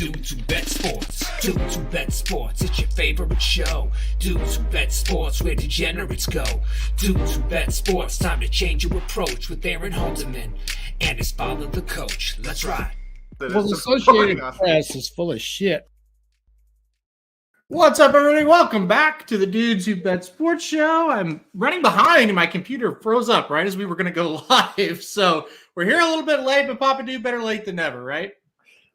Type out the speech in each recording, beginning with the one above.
Dudes Who Bet Sports. Dudes Who Bet Sports. It's your favorite show. Dudes Who Bet Sports, where degenerates go. Dudes Who Bet Sports. Time to change your approach with Aaron Haldeman and his father, the coach. Let's ride. Well, the Associated Press is full of shit. What's up, everybody? Welcome back to the Dudes Who Bet Sports Show. I'm running behind and my computer froze up right as we were going to go live. So we're here a little bit late, but Papa Do, better late than never, right?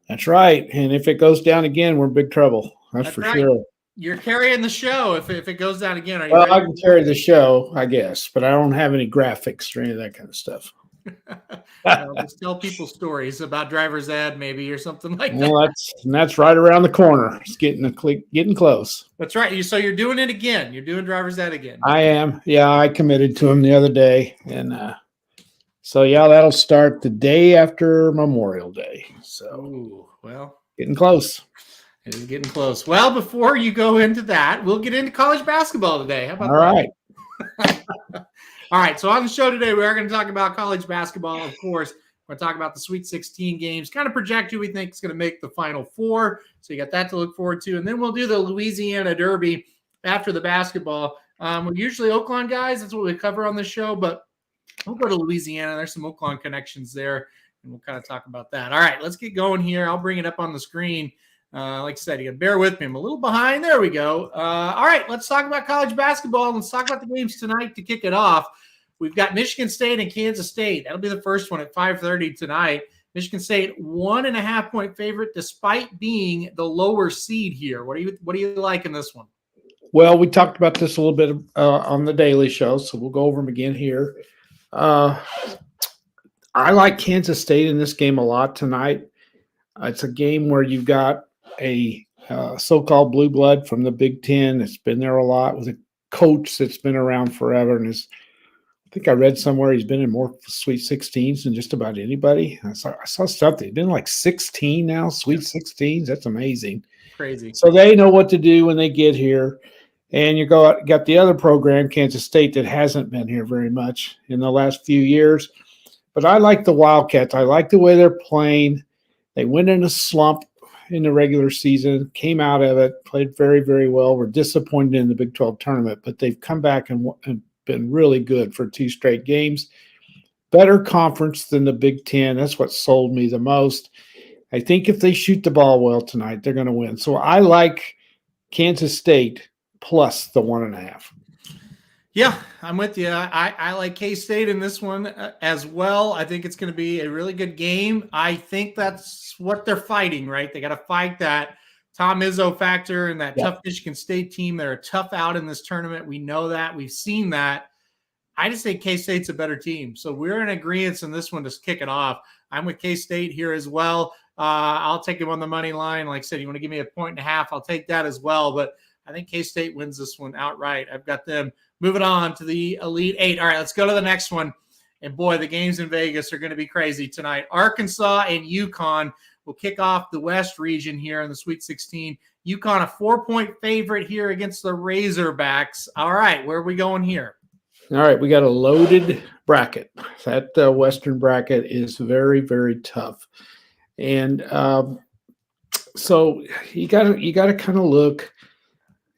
That's right. And if it goes down again, we're in big trouble. That's for right. Sure. You're carrying the show if it goes down again. Are you ready? I can carry the show, I guess, but I don't have any graphics or any of that kind of stuff. Just tell people stories about driver's ed, maybe, or something like that. Well, that's right around the corner. It's getting close. That's right. So you're doing it again. You're doing driver's ed again. I am. Yeah, I committed to him the other day, and so yeah, that'll start the day after Memorial Day. So, well, getting close. It is getting close. Well, before you go into that, we'll get into college basketball today. How about that? All right. All right, so on the show today, we are going to talk about college basketball, of course. We're going to talk about the Sweet 16 games, kind of project who we think is going to make the Final Four. So you got that to look forward to. And then we'll do the Louisiana Derby after the basketball. We're usually Oakland guys. That's what we cover on the show. But we'll go to Louisiana. There's some Oakland connections there, and we'll kind of talk about that. All right, let's get going here. I'll bring it up on the screen. Like I said, you got to bear with me. I'm a little behind. There we go. All right, let's talk about college basketball. Let's talk about the games tonight to kick it off. We've got Michigan State and Kansas State. That'll be the first one at 5:30 tonight. Michigan State 1.5-point favorite, despite being the lower seed here. What do you like in this one? Well, we talked about this a little bit on the Daily Show, so we'll go over them again here. I like Kansas State in this game a lot tonight. It's a game where you've got a so-called blue blood from the Big Ten that's been there a lot with a coach that's been around forever, and I think I read somewhere he's been in more Sweet 16s than just about anybody. I saw something. He's been like 16 now, Sweet 16s. That's amazing. Crazy. So they know what to do when they get here. And you got the other program, Kansas State, that hasn't been here very much in the last few years. But I like the Wildcats. I like the way they're playing. They went in a slump in the regular season, came out of it, played very, very well. Were disappointed in the Big 12 tournament, but they've come back and been really good for 2 straight games. Better conference than the Big Ten. That's what sold me the most. I think if they shoot the ball well tonight, they're going to win. So I like Kansas State plus the 1.5. Yeah, I'm with you. I like K-State in this one as well. I think it's going to be a really good game. I think that's what they're fighting, right? They got to fight that Tom Izzo factor and that tough Michigan State team. They're a tough out in this tournament. We know that. We've seen that. I just think K-State's a better team. So we're in agreement in this one to kick it off. I'm with K-State here as well. I'll take him on the money line. Like I said, you want to give me 1.5, I'll take that as well. But I think K-State wins this one outright. I've got them moving on to the Elite Eight. All right, let's go to the next one. And boy, the games in Vegas are going to be crazy tonight. Arkansas and UConn will kick off the West region here in the Sweet 16. UConn, a 4-point favorite here against the Razorbacks. All right, where are we going here? All right, we got a loaded bracket. That Western bracket is very, very tough. And so you got to kind of look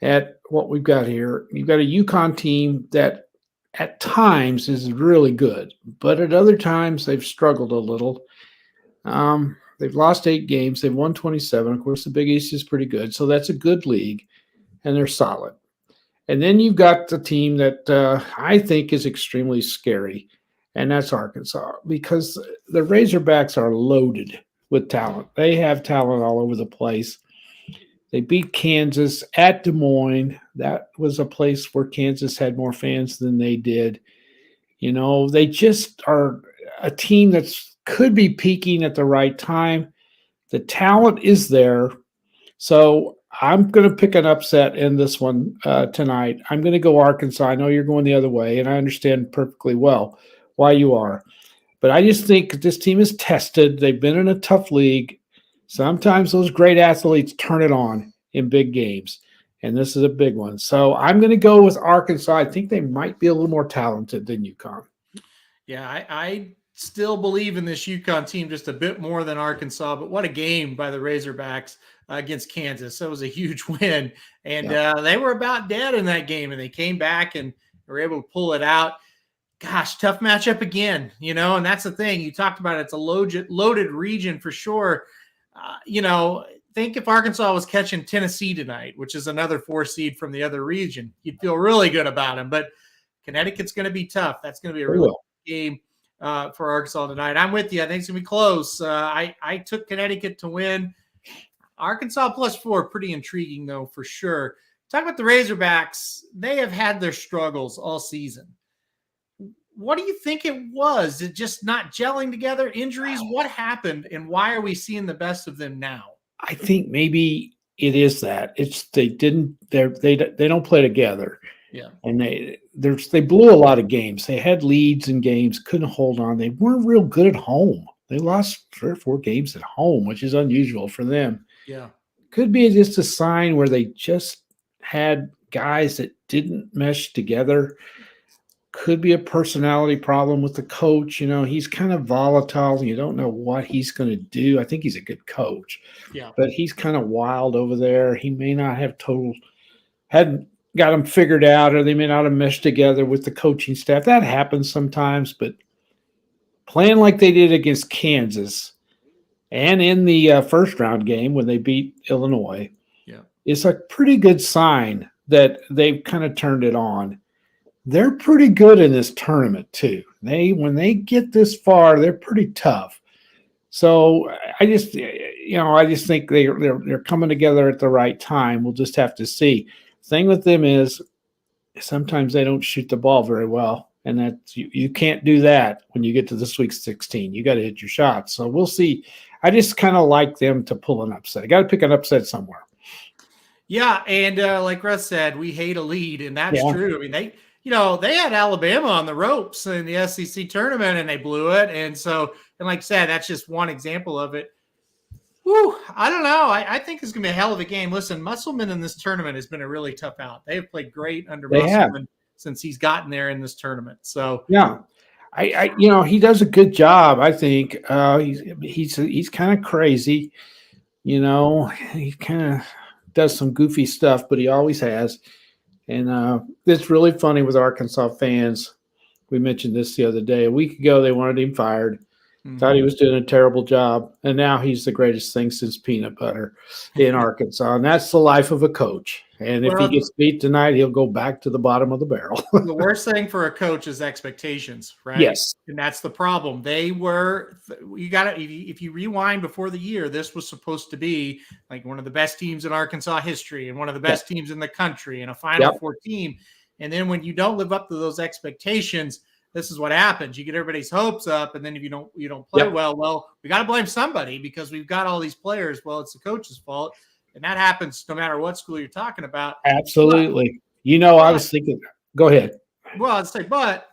at what we've got here. You've got a UConn team that at times is really good, but at other times they've struggled a little. They've lost 8 games. They've won 27. Of course, the Big East is pretty good, so that's a good league, and they're solid. And then you've got the team that I think is extremely scary, and that's Arkansas, because the Razorbacks are loaded with talent. They have talent all over the place. They beat Kansas at Des Moines. That was a place where Kansas had more fans than they did. You know, they just are a team that could be peaking at the right time. The talent is there. So I'm going to pick an upset in this one tonight. I'm going to go Arkansas. I know you're going the other way, and I understand perfectly well why you are. But I just think this team is tested. They've been in a tough league. Sometimes those great athletes turn it on in big games, and this is a big one. So I'm going to go with Arkansas. I think they might be a little more talented than UConn. Yeah, I still believe in this UConn team just a bit more than Arkansas, but what a game by the Razorbacks against Kansas. That was a huge win. And they were about dead in that game, and they came back and were able to pull it out. Gosh, tough matchup again, and that's the thing. You talked about it. It's a loaded region for sure. Think if Arkansas was catching Tennessee tonight, which is another 4 seed from the other region, you'd feel really good about them. But Connecticut's going to be tough. That's going to be a really good game for Arkansas tonight. I'm with you. I think it's going to be close. I took Connecticut to win. Arkansas +4, pretty intriguing, though, for sure. Talk about the Razorbacks. They have had their struggles all season. What do you think it was? Is it just not gelling together? Injuries? What happened? And why are we seeing the best of them now? I think maybe it is that. It's they don't play together. Yeah. And they blew a lot of games. They had leads in games, couldn't hold on. They weren't real good at home. They lost 3 or 4 games at home, which is unusual for them. Yeah. Could be just a sign where they just had guys that didn't mesh together. Could be a personality problem with the coach. He's kind of volatile. You don't know what he's going to do. I think he's a good coach. Yeah. But he's kind of wild over there. He may not have hadn't got them figured out, or they may not have meshed together with the coaching staff. That happens sometimes, but playing like they did against Kansas and in the first round game when they beat Illinois is a pretty good sign that they've kind of turned it on. They're pretty good in this tournament too. When they get this far, they're pretty tough. So I just think they're coming together at the right time. We'll just have to see. Thing with them is sometimes they don't shoot the ball very well, and that you can't do that when you get to the Sweet 16. You got to hit your shots. So we'll see. I just kind of like them to pull an upset. I got to pick an upset somewhere. Yeah, and like Russ said, we hate a lead, and that's true. I mean, they had Alabama on the ropes in the SEC tournament, and they blew it. And like I said, that's just one example of it. Whew, I don't know. I think it's going to be a hell of a game. Listen, Musselman in this tournament has been a really tough out. They've played great under Musselman since he's gotten there in this tournament. So yeah, he does a good job. I think he's kind of crazy. He kind of does some goofy stuff, but he always has. And it's really funny with Arkansas fans. We mentioned this the other day. A week ago, they wanted him fired. Thought he was doing a terrible job. And now he's the greatest thing since peanut butter in Arkansas. And that's the life of a coach. And if he gets beat tonight, he'll go back to the bottom of the barrel. The worst thing for a coach is expectations, right? Yes. And that's the problem. If you rewind before the year, this was supposed to be like one of the best teams in Arkansas history and one of the best teams in the country and a Final Four team. And then when you don't live up to those expectations, this is what happens. You get everybody's hopes up, and then if you don't play well, we got to blame somebody because we've got all these players. Well, it's the coach's fault. And that happens no matter what school you're talking about. Absolutely. I was thinking, go ahead. Well, I'd say, but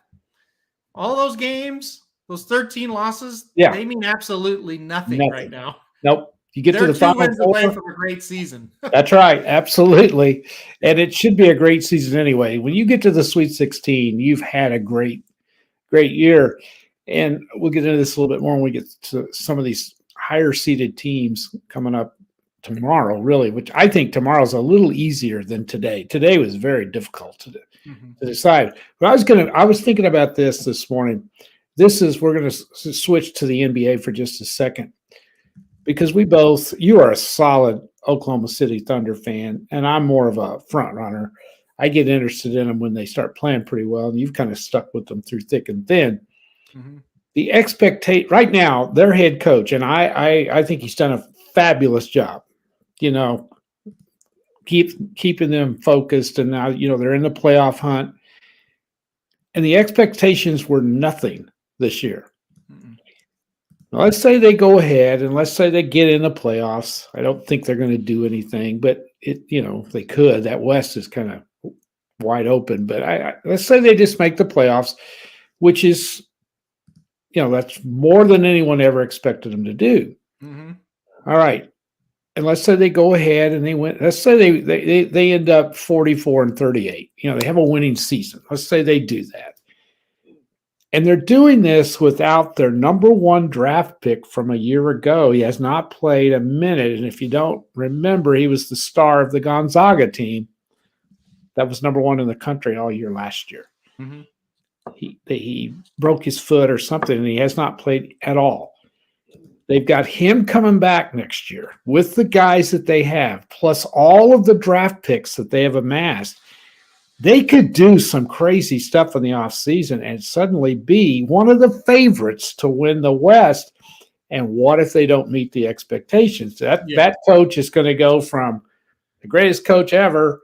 all those games, those 13 losses, they mean absolutely nothing right now. Nope. You get to the Final Four away from a great season. That's right. Absolutely. And it should be a great season anyway. When you get to the Sweet 16, you've had a great year. And we'll get into this a little bit more when we get to some of these higher seeded teams coming up tomorrow, really, which I think tomorrow's a little easier than today. Today was very difficult to decide. But I was thinking about this morning. We're going to switch to the NBA for just a second because you are a solid Oklahoma City Thunder fan, and I'm more of a front runner. I get interested in them when they start playing pretty well, and you've kind of stuck with them through thick and thin. The expectation right now, their head coach, and I think he's done a fabulous job. Keeping them focused, and now they're in the playoff hunt, and the expectations were nothing this year. Now, let's say they go ahead, and let's say they get in the playoffs. I don't think they're going to do anything, but they could. That West is kind of wide open, but let's say they just make the playoffs, which is that's more than anyone ever expected them to do. All right. And let's say they go ahead and they win. Let's say they end up 44-38. They have a winning season. Let's say they do that. And they're doing this without their number one draft pick from a year ago. He has not played a minute. And if you don't remember, he was the star of the Gonzaga team that was number one in the country all year last year. Mm-hmm. He broke his foot or something, and he has not played at all. They've got him coming back next year with the guys that they have, plus all of the draft picks that they have amassed. They could do some crazy stuff in the offseason and suddenly be one of the favorites to win the West. And what if they don't meet the expectations? That coach is going to go from the greatest coach ever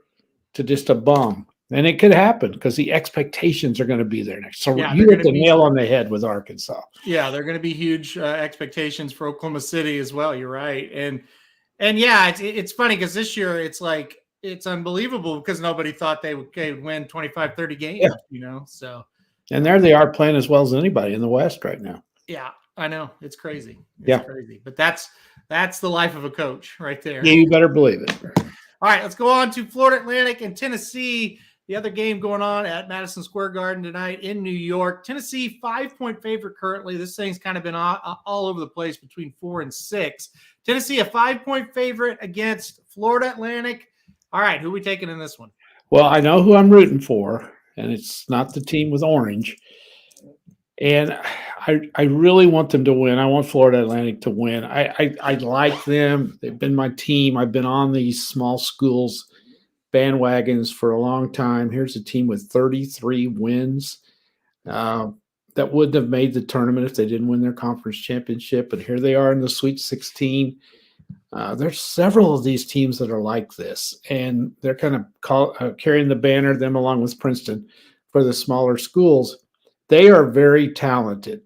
to just a bum. And it could happen because the expectations are going to be there next. So you hit the nail on the head with Arkansas. Yeah, they're going to be huge expectations for Oklahoma City as well. You're right. And yeah, it's funny because this year it's unbelievable because nobody thought they would win 25, 30 games, so. And there they are playing as well as anybody in the West right now. Yeah, I know. It's crazy. Crazy. But that's the life of a coach right there. Yeah, you better believe it. All right, let's go on to Florida Atlantic and Tennessee. The other game going on at Madison Square Garden tonight in New York. Tennessee, 5-point favorite currently. This thing's kind of been all over the place between 4 and 6. Tennessee, a 5-point favorite against Florida Atlantic. All right, who are we taking in this one? Well, I know who I'm rooting for, and it's not the team with orange. And I really want them to win. I want Florida Atlantic to win. I like them. They've been my team. I've been on these small schools bandwagons for a long time. Here's a team with 33 wins that wouldn't have made the tournament if they didn't win their conference championship. But here they are in the Sweet 16. There's several of these teams that are like this, and they're kind of carrying the banner, them along with Princeton, for the smaller schools. They are very talented.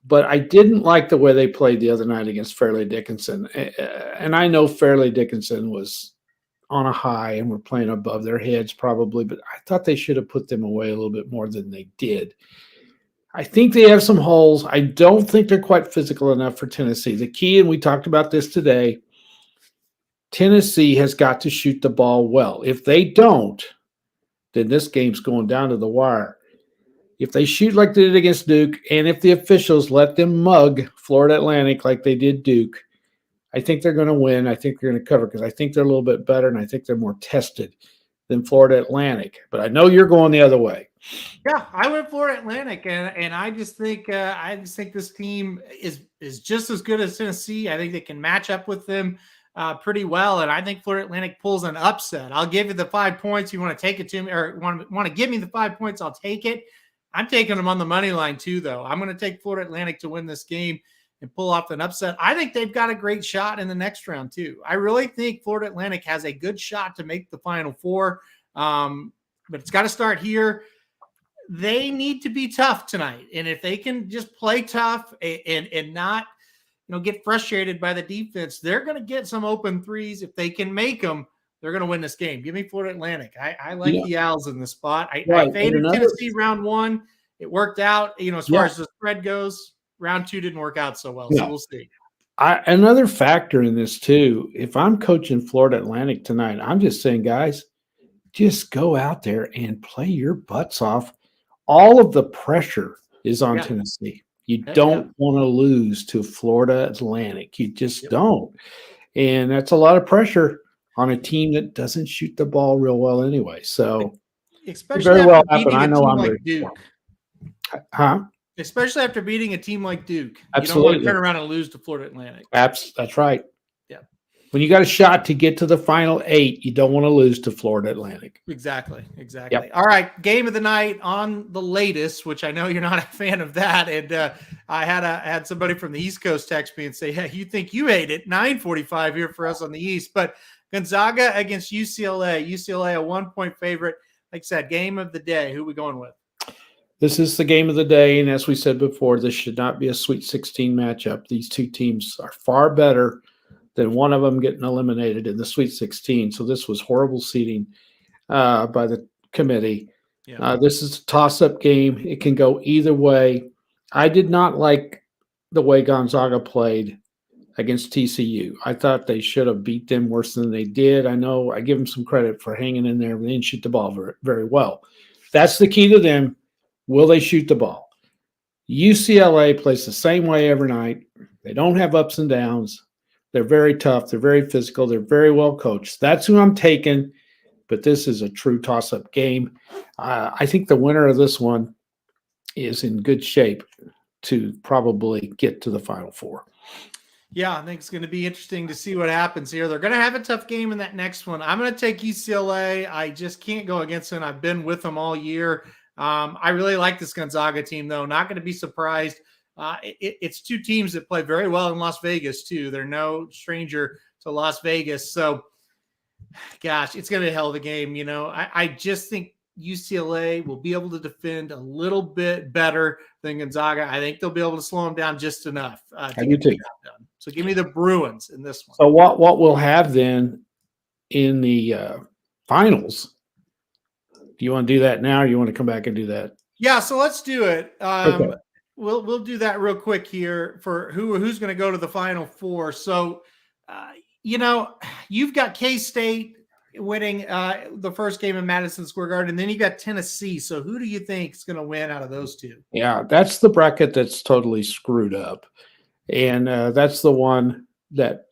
But I didn't like the way they played the other night against Fairleigh Dickinson. And I know Fairleigh Dickinson was on a high and were playing above their heads probably, but I thought they should have put them away a little bit more than they did. I think they have some holes. I don't think they're quite physical enough for Tennessee. The key, and we talked about this today, Tennessee has got to shoot the ball well. If they don't, then this game's going down to the wire. If they shoot like they did against Duke, and if the officials let them mug Florida Atlantic like they did Duke, I think they're going to win. I think they're going to cover because I think they're a little bit better, and I think they're more tested than Florida Atlantic. But I know you're going the other way. Yeah, I went Florida Atlantic, and I just think this team is just as good as Tennessee. I think they can match up with them pretty well, and I think Florida Atlantic pulls an upset. I'll give you the 5 points. You want to take it to me, or want to give me the 5 points? I'll take it. I'm taking them on the money line too, though. I'm going to take Florida Atlantic to win this game and pull off an upset. I think they've got a great shot in the next round too. I really think Florida Atlantic has a good shot to make the Final Four, but it's got to start here. They need to be tough tonight, and if they can just play tough and not, get frustrated by the defense, they're going to get some open threes. If they can make them, they're going to win this game. Give me Florida Atlantic. I like the Owls in this spot. I faded Tennessee round 1. It worked out, as far as the spread goes. Round 2 didn't work out so well, so we'll see. Another factor in this too, if I'm coaching Florida Atlantic tonight, I'm just saying, guys, just go out there and play your butts off. All of the pressure is on Tennessee. You don't want to lose to Florida Atlantic. You just don't. And that's a lot of pressure on a team that doesn't shoot the ball real well anyway. So especially very well after happen. I know I'm like Duke. Especially after beating a team like Duke. Absolutely. You don't want to turn around and lose to Florida Atlantic. That's right. Yeah. When you got a shot to get to the Final 8, you don't want to lose to Florida Atlantic. Exactly. Yep. All right, game of the night on the latest, which I know you're not a fan of that. And I had somebody from the East Coast text me and say, hey, you think you ate it? 9:45 here for us on the East. But Gonzaga against UCLA. UCLA, a 1-point favorite. Like I said, game of the day. Who are we going with? This is the game of the day, and as we said before, this should not be a Sweet 16 matchup. These two teams are far better than one of them getting eliminated in the Sweet 16. So this was horrible seeding by the committee. Yeah. This is a toss-up game. It can go either way. I did not like the way Gonzaga played against TCU. I thought they should have beat them worse than they did. I know I give them some credit for hanging in there. They didn't shoot the ball very, very well. That's the key to them. Will they shoot the ball? UCLA plays the same way every night. They don't have ups and downs. They're very tough. They're very physical. They're very well coached. That's who I'm taking, but this is a true toss-up game. I think the winner of this one is in good shape to probably get to the Final Four. Yeah, I think it's going to be interesting to see what happens here. They're going to have a tough game in that next one. I'm going to take UCLA. I just can't go against them. I've been with them all year. I really like this Gonzaga team, though. Not going to be surprised. It's two teams that play very well in Las Vegas, too. They're no stranger to Las Vegas. So, gosh, it's going to be a hell of a game. You know, I just think UCLA will be able to defend a little bit better than Gonzaga. I think they'll be able to slow them down just enough to get the job done. So give me the Bruins in this one. So what we'll have then in the finals, do you want to do that now or you want to come back and do that? Yeah, so let's do it. Okay. We'll do that real quick here for who's going to go to the Final Four. So, you know, you've got K-State winning the first game in Madison Square Garden, and then you got Tennessee. So who do you think is going to win out of those two? Yeah, that's the bracket that's totally screwed up. And that's the one that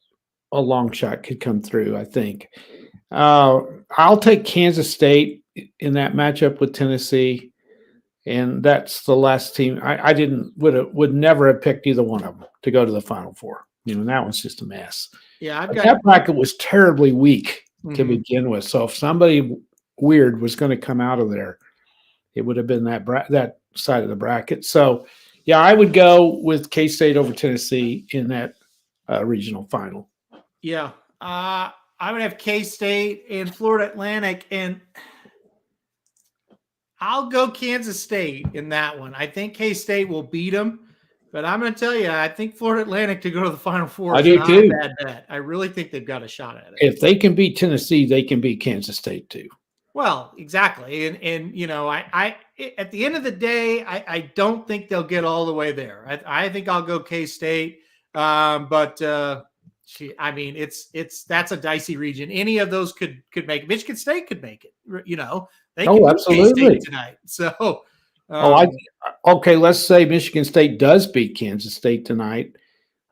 a long shot could come through, I think. I'll take Kansas State in that matchup with Tennessee. And that's the last team. I would never have picked either one of them to go to the Final Four. You know, that one's just a mess. Yeah, that bracket was terribly weak to begin with. So if somebody weird was going to come out of there, it would have been that side of the bracket. So, yeah, I would go with K-State over Tennessee in that regional final. Yeah, I would have K-State and Florida Atlantic, and I'll go Kansas State in that one. I think K-State will beat them, but I'm going to tell you, I think Florida Atlantic to go to the Final Four is not a bad bet. I really think they've got a shot at it. If they can beat Tennessee, they can beat Kansas State too. Well, exactly. And you know, I at the end of the day, I don't think they'll get all the way there. I think I'll go K-State. But I mean, that's a dicey region. Any of those could make it. Michigan State could make it. You know, they can absolutely beat K-State tonight. So, okay. Let's say Michigan State does beat Kansas State tonight.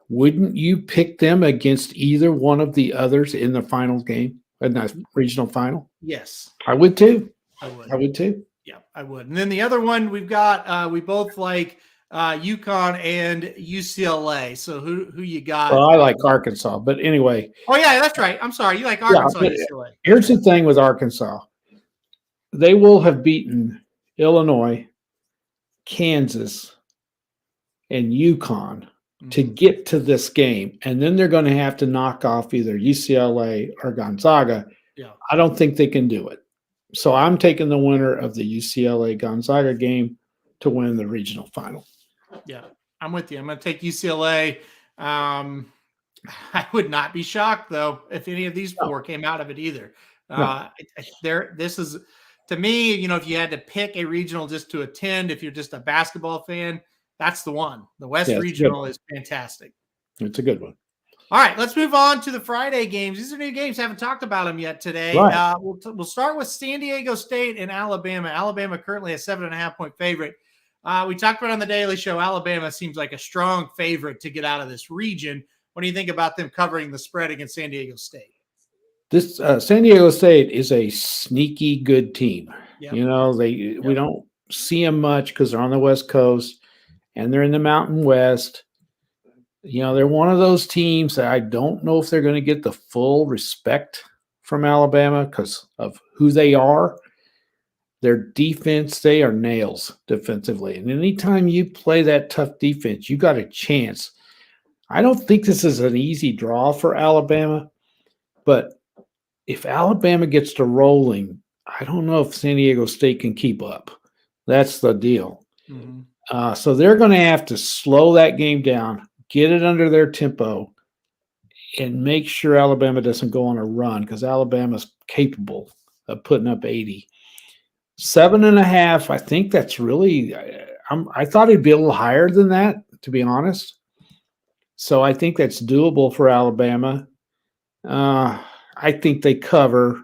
Wouldn't you pick them against either one of the others in the final game, in the regional final? Yes, I would too. I would. I would too. Yeah, I would. And then the other one we've got, we both like UConn and UCLA. So who you got? Well, I like Arkansas, but anyway. Oh yeah, that's right. I'm sorry. You like Arkansas, UCLA. Here's the thing with Arkansas. They will have beaten Illinois, Kansas, and UConn to get to this game. And then they're going to have to knock off either UCLA or Gonzaga. Yeah. I don't think they can do it. So I'm taking the winner of the UCLA-Gonzaga game to win the regional final. Yeah, I'm with you. I'm going to take UCLA. I would not be shocked, though, if any of these four came out of it either. This is, to me, you know, if you had to pick a regional just to attend, if you're just a basketball fan, that's the one. The West Regional is fantastic. It's a good one. All right, let's move on to the Friday games. These are new games. Haven't talked about them yet today. Right. We'll start with San Diego State and Alabama. Alabama currently a 7.5-point favorite. We talked about on the Daily Show, Alabama seems like a strong favorite to get out of this region. What do you think about them covering the spread against San Diego State? This San Diego State is a sneaky good team. Yep. You know, we don't see them much because they're on the West Coast and they're in the Mountain West. You know, they're one of those teams that I don't know if they're going to get the full respect from Alabama because of who they are. Their defense, they are nails defensively. And anytime you play that tough defense, you got a chance. I don't think this is an easy draw for Alabama, but if Alabama gets to rolling, I don't know if San Diego State can keep up. That's the deal. Mm-hmm. So they're going to have to slow that game down, get it under their tempo, and make sure Alabama doesn't go on a run because Alabama's capable of putting up 80. 7.5, I think that's really I thought it'd be a little higher than that, to be honest. So I think that's doable for Alabama. I think they cover,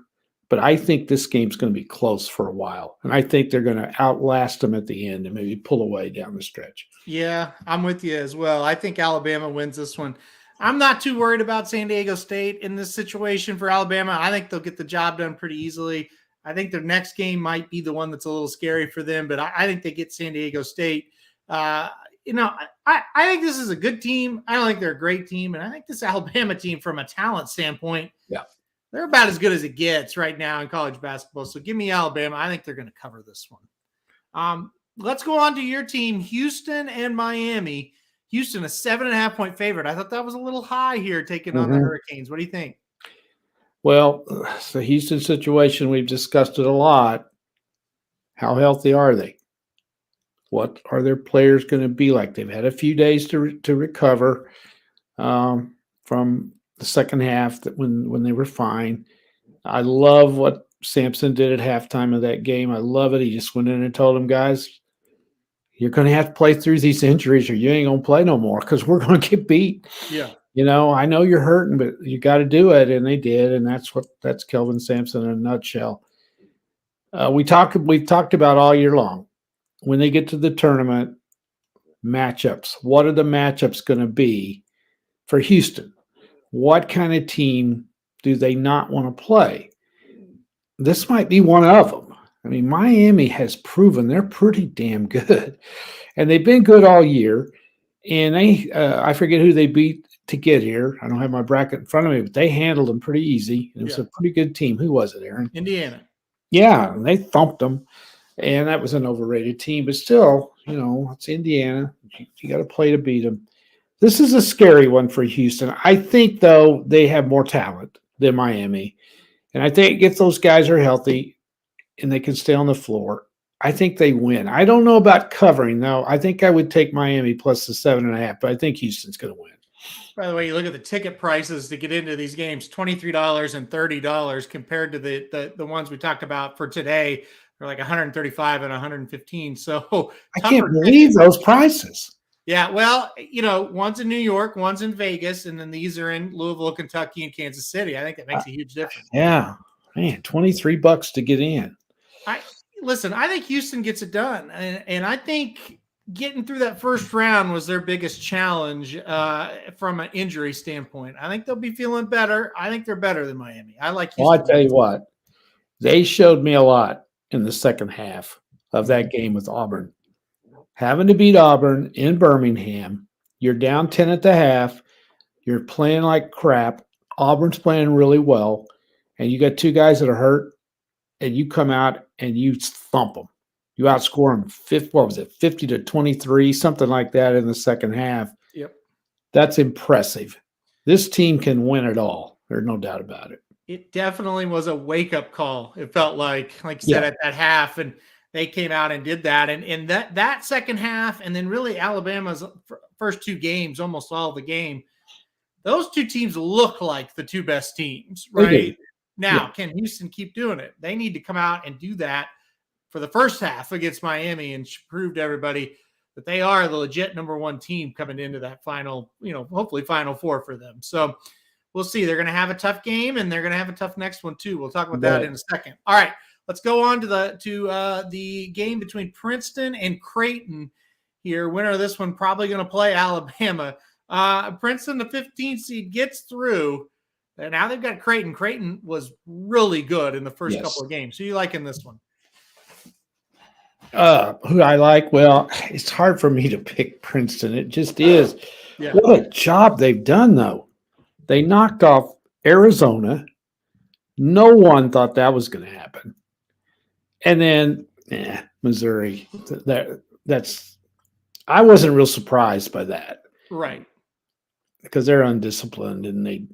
but I think this game's going to be close for a while. And I think they're going to outlast them at the end and maybe pull away down the stretch. Yeah, I'm with you as well. I think Alabama wins this one. I'm not too worried about San Diego State in this situation for Alabama. I think they'll get the job done pretty easily. I think their next game might be the one that's a little scary for them, but I think they get San Diego State. Uh, I think this is a good team. I don't think they're a great team, and I think this Alabama team, from a talent standpoint, Yeah. they're about as good as it gets right now in college basketball. So give me Alabama. I think they're going to cover this one. Let's go on to your team, Houston and Miami. Houston, a 7.5-point favorite. I thought that was a little high here, taking on the Hurricanes. What do you think? Well, the Houston situation, we've discussed it a lot. How healthy are they? What are their players going to be like? They've had a few days to recover from the second half that when they were fine. I love what Sampson did at halftime of that game. I love it. He just went in and told them, guys, you're going to have to play through these injuries or you ain't going to play no more because we're going to get beat. Yeah. I know you're hurting, but you got to do it. And they did. And that's Kelvin Sampson in a nutshell. We've talked about all year long. When they get to the tournament, matchups. What are the matchups going to be for Houston? What kind of team do they not want to play? This might be one of them. I mean, Miami has proven they're pretty damn good, and they've been good all year. And I forget who they beat to get here. I don't have my bracket in front of me, but they handled them pretty easy. It was a pretty good team. Who was it, Aaron? Indiana. Yeah, and they thumped them, and that was an overrated team. But still, it's Indiana. You got to play to beat them. This is a scary one for Houston. I think, though, they have more talent than Miami. And I think if those guys are healthy and they can stay on the floor, I think they win. I don't know about covering, though. I think I would take Miami plus the 7.5, but I think Houston's going to win. By the way, you look at the ticket prices to get into these games, $23 and $30 compared to the ones we talked about for today. They're like $135 and $115. So I can't believe those prices. Yeah, well, one's in New York, one's in Vegas, and then these are in Louisville, Kentucky, and Kansas City. I think that makes a huge difference. Yeah, man, $23 to get in. I think Houston gets it done, and I think getting through that first round was their biggest challenge from an injury standpoint. I think they'll be feeling better. I think they're better than Miami. I like Houston. Well, I tell you what, they showed me a lot in the second half of that game with Auburn. Having to beat Auburn in Birmingham, you're down 10 at the half, you're playing like crap, Auburn's playing really well, and you got two guys that are hurt, and you come out and you thump them. You outscore them 50-23, something like that in the second half. Yep. That's impressive. This team can win it all. There's no doubt about it. It definitely was a wake-up call. It felt like you said, at that half, and they came out and did that. And that second half, and then really Alabama's first two games, almost all the game, those two teams look like the two best teams, right? Now, Can Houston keep doing it? They need to come out and do that for the first half against Miami and prove to everybody that they are the legit number one team coming into that final, hopefully Final Four for them. So we'll see. They're going to have a tough game, and they're going to have a tough next one too. We'll talk about that in a second. All right. Let's go on to the game between Princeton and Creighton here. Winner of this one probably going to play Alabama. Princeton, the 15th seed, gets through. And now they've got Creighton. Creighton was really good in the first couple of games. Who you like in this one? Who I like? Well, it's hard for me to pick Princeton. It just is. Yeah. What a job they've done, though. They knocked off Arizona. No one thought that was going to happen. And then Missouri. I wasn't real surprised by that. Right. Because they're undisciplined, and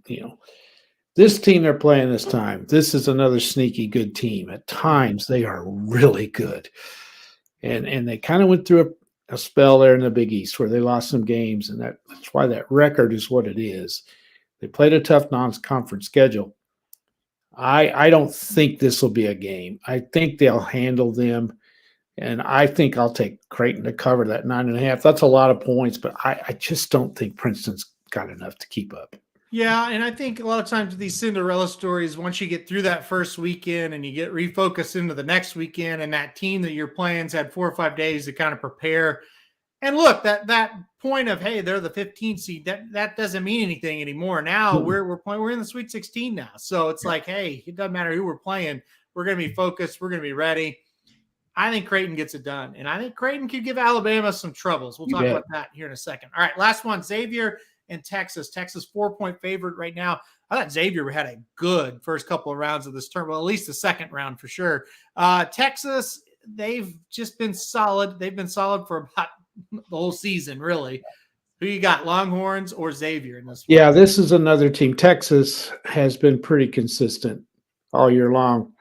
this team they're playing this time, this is another sneaky good team. At times they are really good. And they kind of went through a spell there in the Big East where they lost some games, and that's why that record is what it is. They played a tough non-conference schedule. I don't think this will be a game. I think they'll handle them, and I think I'll take Creighton to cover that 9.5. That's a lot of points, but I just don't think Princeton's got enough to keep up. Yeah, and I think a lot of times with these Cinderella stories, once you get through that first weekend and you get refocused into the next weekend, and that team that you're playing's had 4 or 5 days to kind of prepare, And look, that point of, hey, they're the 15th seed, that doesn't mean anything anymore. Now we're in the Sweet 16 now. So it's like, hey, it doesn't matter who we're playing. We're going to be focused. We're going to be ready. I think Creighton gets it done. And I think Creighton could give Alabama some troubles. We'll talk about that here in a second. All right, last one, Xavier and Texas. Texas 4-point favorite right now. I thought Xavier had a good first couple of rounds of this term. Well, at least the second round for sure. Texas, they've just been solid. They've been solid for about the whole season, really. Who you got, Longhorns or Xavier in this one? Yeah, this is another team. Texas has been pretty consistent all year long.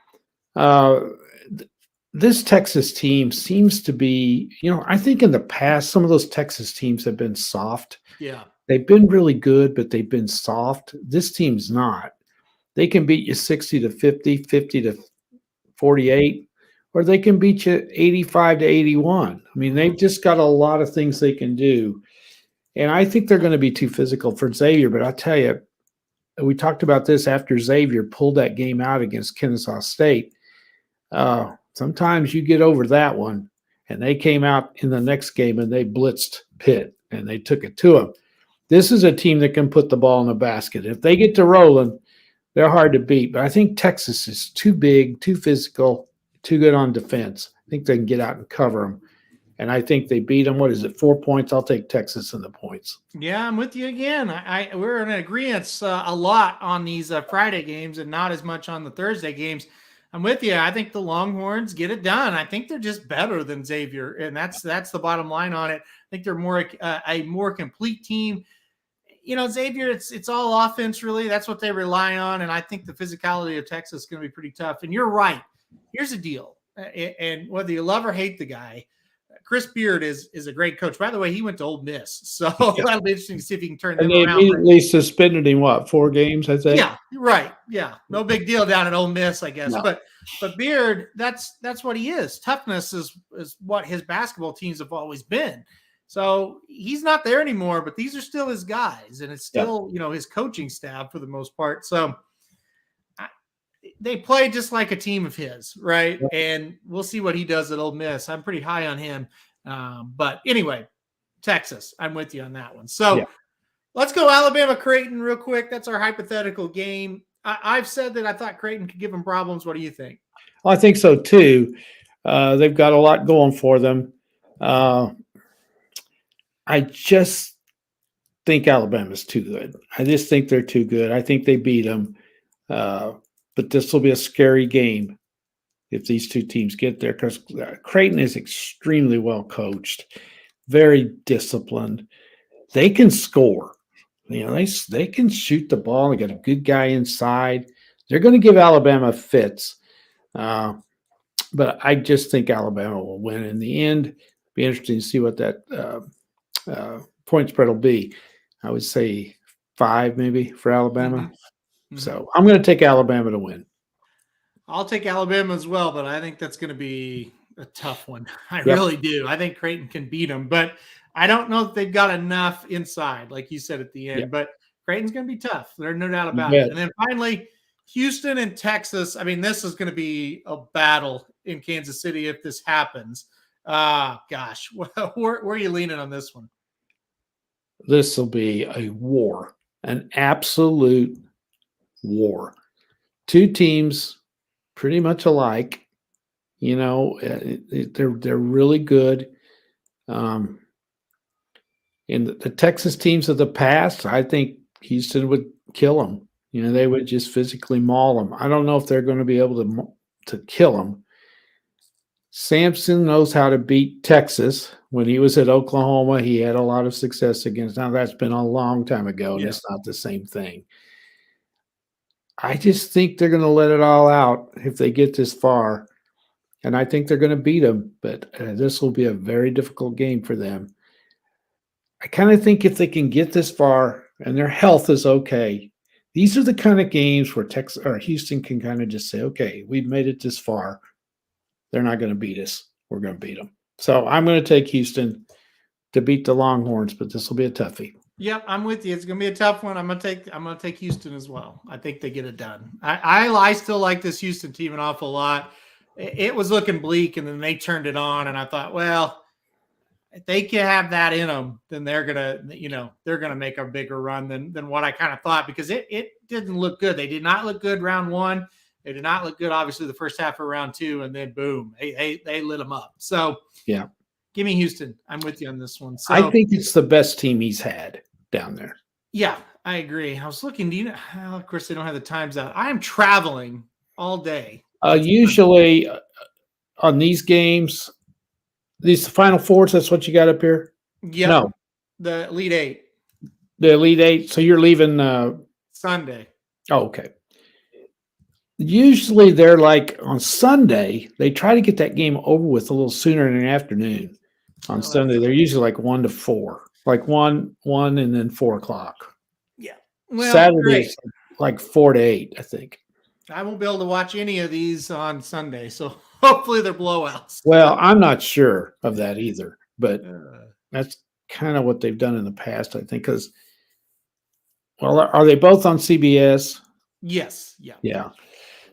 This Texas team seems to be, I think in the past, some of those Texas teams have been soft. Yeah. They've been really good, but they've been soft. This team's not. They can beat you 60-50, 50-48, or they can beat you 85-81. I mean, they've just got a lot of things they can do. And I think they're going to be too physical for Xavier, but I'll tell you, we talked about this after Xavier pulled that game out against Kennesaw State. Sometimes you get over that one, and they came out in the next game and they blitzed Pitt and they took it to them. This is a team that can put the ball in the basket. If they get to rolling, they're hard to beat. But I think Texas is too big, too physical, too good on defense. I think they can get out and cover them. And I think they beat them. What is it, 4 points? I'll take Texas in the points. Yeah, I'm with you again. We're in agreement a lot on these Friday games and not as much on the Thursday games. I'm with you. I think the Longhorns get it done. I think they're just better than Xavier, and that's the bottom line on it. I think they're a more complete team. Xavier, it's all offense, really. That's what they rely on, and I think the physicality of Texas is going to be pretty tough. And you're right. Here's the deal, and whether you love or hate the guy, Chris Beard is a great coach. By the way, he went to Ole Miss, so that'll be interesting to see if he can turn them around. And they immediately suspended him, 4 games, I think? Yeah, right. Yeah, no big deal down at Ole Miss, I guess. No. But Beard, that's what he is. Toughness is what his basketball teams have always been. So he's not there anymore, but these are still his guys, and it's still his coaching staff for the most part. So they play just like a team of his, right? Yep. And we'll see what he does at Ole Miss. I'm pretty high on him. But anyway, Texas, I'm with you on that one. So let's go Alabama-Creighton real quick. That's our hypothetical game. I've said that I thought Creighton could give them problems. What do you think? Well, I think so, too. They've got a lot going for them. I just think Alabama's too good. I just think they're too good. I think they beat them. But this will be a scary game if these two teams get there, because Creighton is extremely well coached, very disciplined. They can score. They can shoot the ball. They got a good guy inside. They're going to give Alabama fits. But I just think Alabama will win in the end. Be interesting to see what that point spread will be. I would say 5 maybe for Alabama. Mm-hmm. So I'm going to take Alabama to win. I'll take Alabama as well, but I think that's going to be a tough one. I really do. I think Creighton can beat them, but I don't know if they've got enough inside, like you said at the end. But Creighton's going to be tough. There's no doubt about it. And then finally, Houston and Texas. I mean, this is going to be a battle in Kansas City if this happens. Gosh, where are you leaning on this one? This will be a war, an absolute war. Two teams pretty much alike. They're really good. In the Texas teams of the past, I think Houston would kill them. They would just physically maul them. I don't know if they're going to be able to kill them. Sampson knows how to beat Texas. When he was at Oklahoma, he had a lot of success against. Now, that's been a long time ago, and it's not the same thing. I just think they're going to let it all out if they get this far, and I think they're going to beat them, but this will be a very difficult game for them. I kind of think if they can get this far and their health is okay, these are the kind of games where Texas or Houston can kind of just say, okay, we've made it this far. They're not going to beat us. We're going to beat them. So I'm going to take Houston to beat the Longhorns, but this will be a toughie. Yep, I'm with you. It's going to be a tough one. I'm going to take Houston as well. I think they get it done. I still like this Houston team an awful lot. It was looking bleak, and then they turned it on, and I thought, well, if they can have that in them, then they're gonna make a bigger run than what I kind of thought, because it didn't look good. They did not look good round one. They did not look good, obviously, the first half of round two, and then boom, they lit them up. So yeah, give me Houston. I'm with you on this one. So I think it's the best team he's had down there. yeah, I agree. I was looking. Do you know? Well, of course, they don't have the times out. I am traveling all day. Usually on these games, these Final Fours, that's what you got up here? Yep. No. The Elite Eight. The Elite Eight. So you're leaving Sunday. Oh, okay. Usually they're like on Sunday, they try to get that game over with a little sooner in the afternoon. On Sunday, they're usually like 1 to 4, like 1 and then 4 o'clock. Yeah. Well, Saturday is like 4 to 8, I think. I won't be able to watch any of these on Sunday, so hopefully they're blowouts. Well, I'm not sure of that either, but that's kind of what they've done in the past, I think. Because, well, are they both on CBS? Yes. Yeah. Yeah.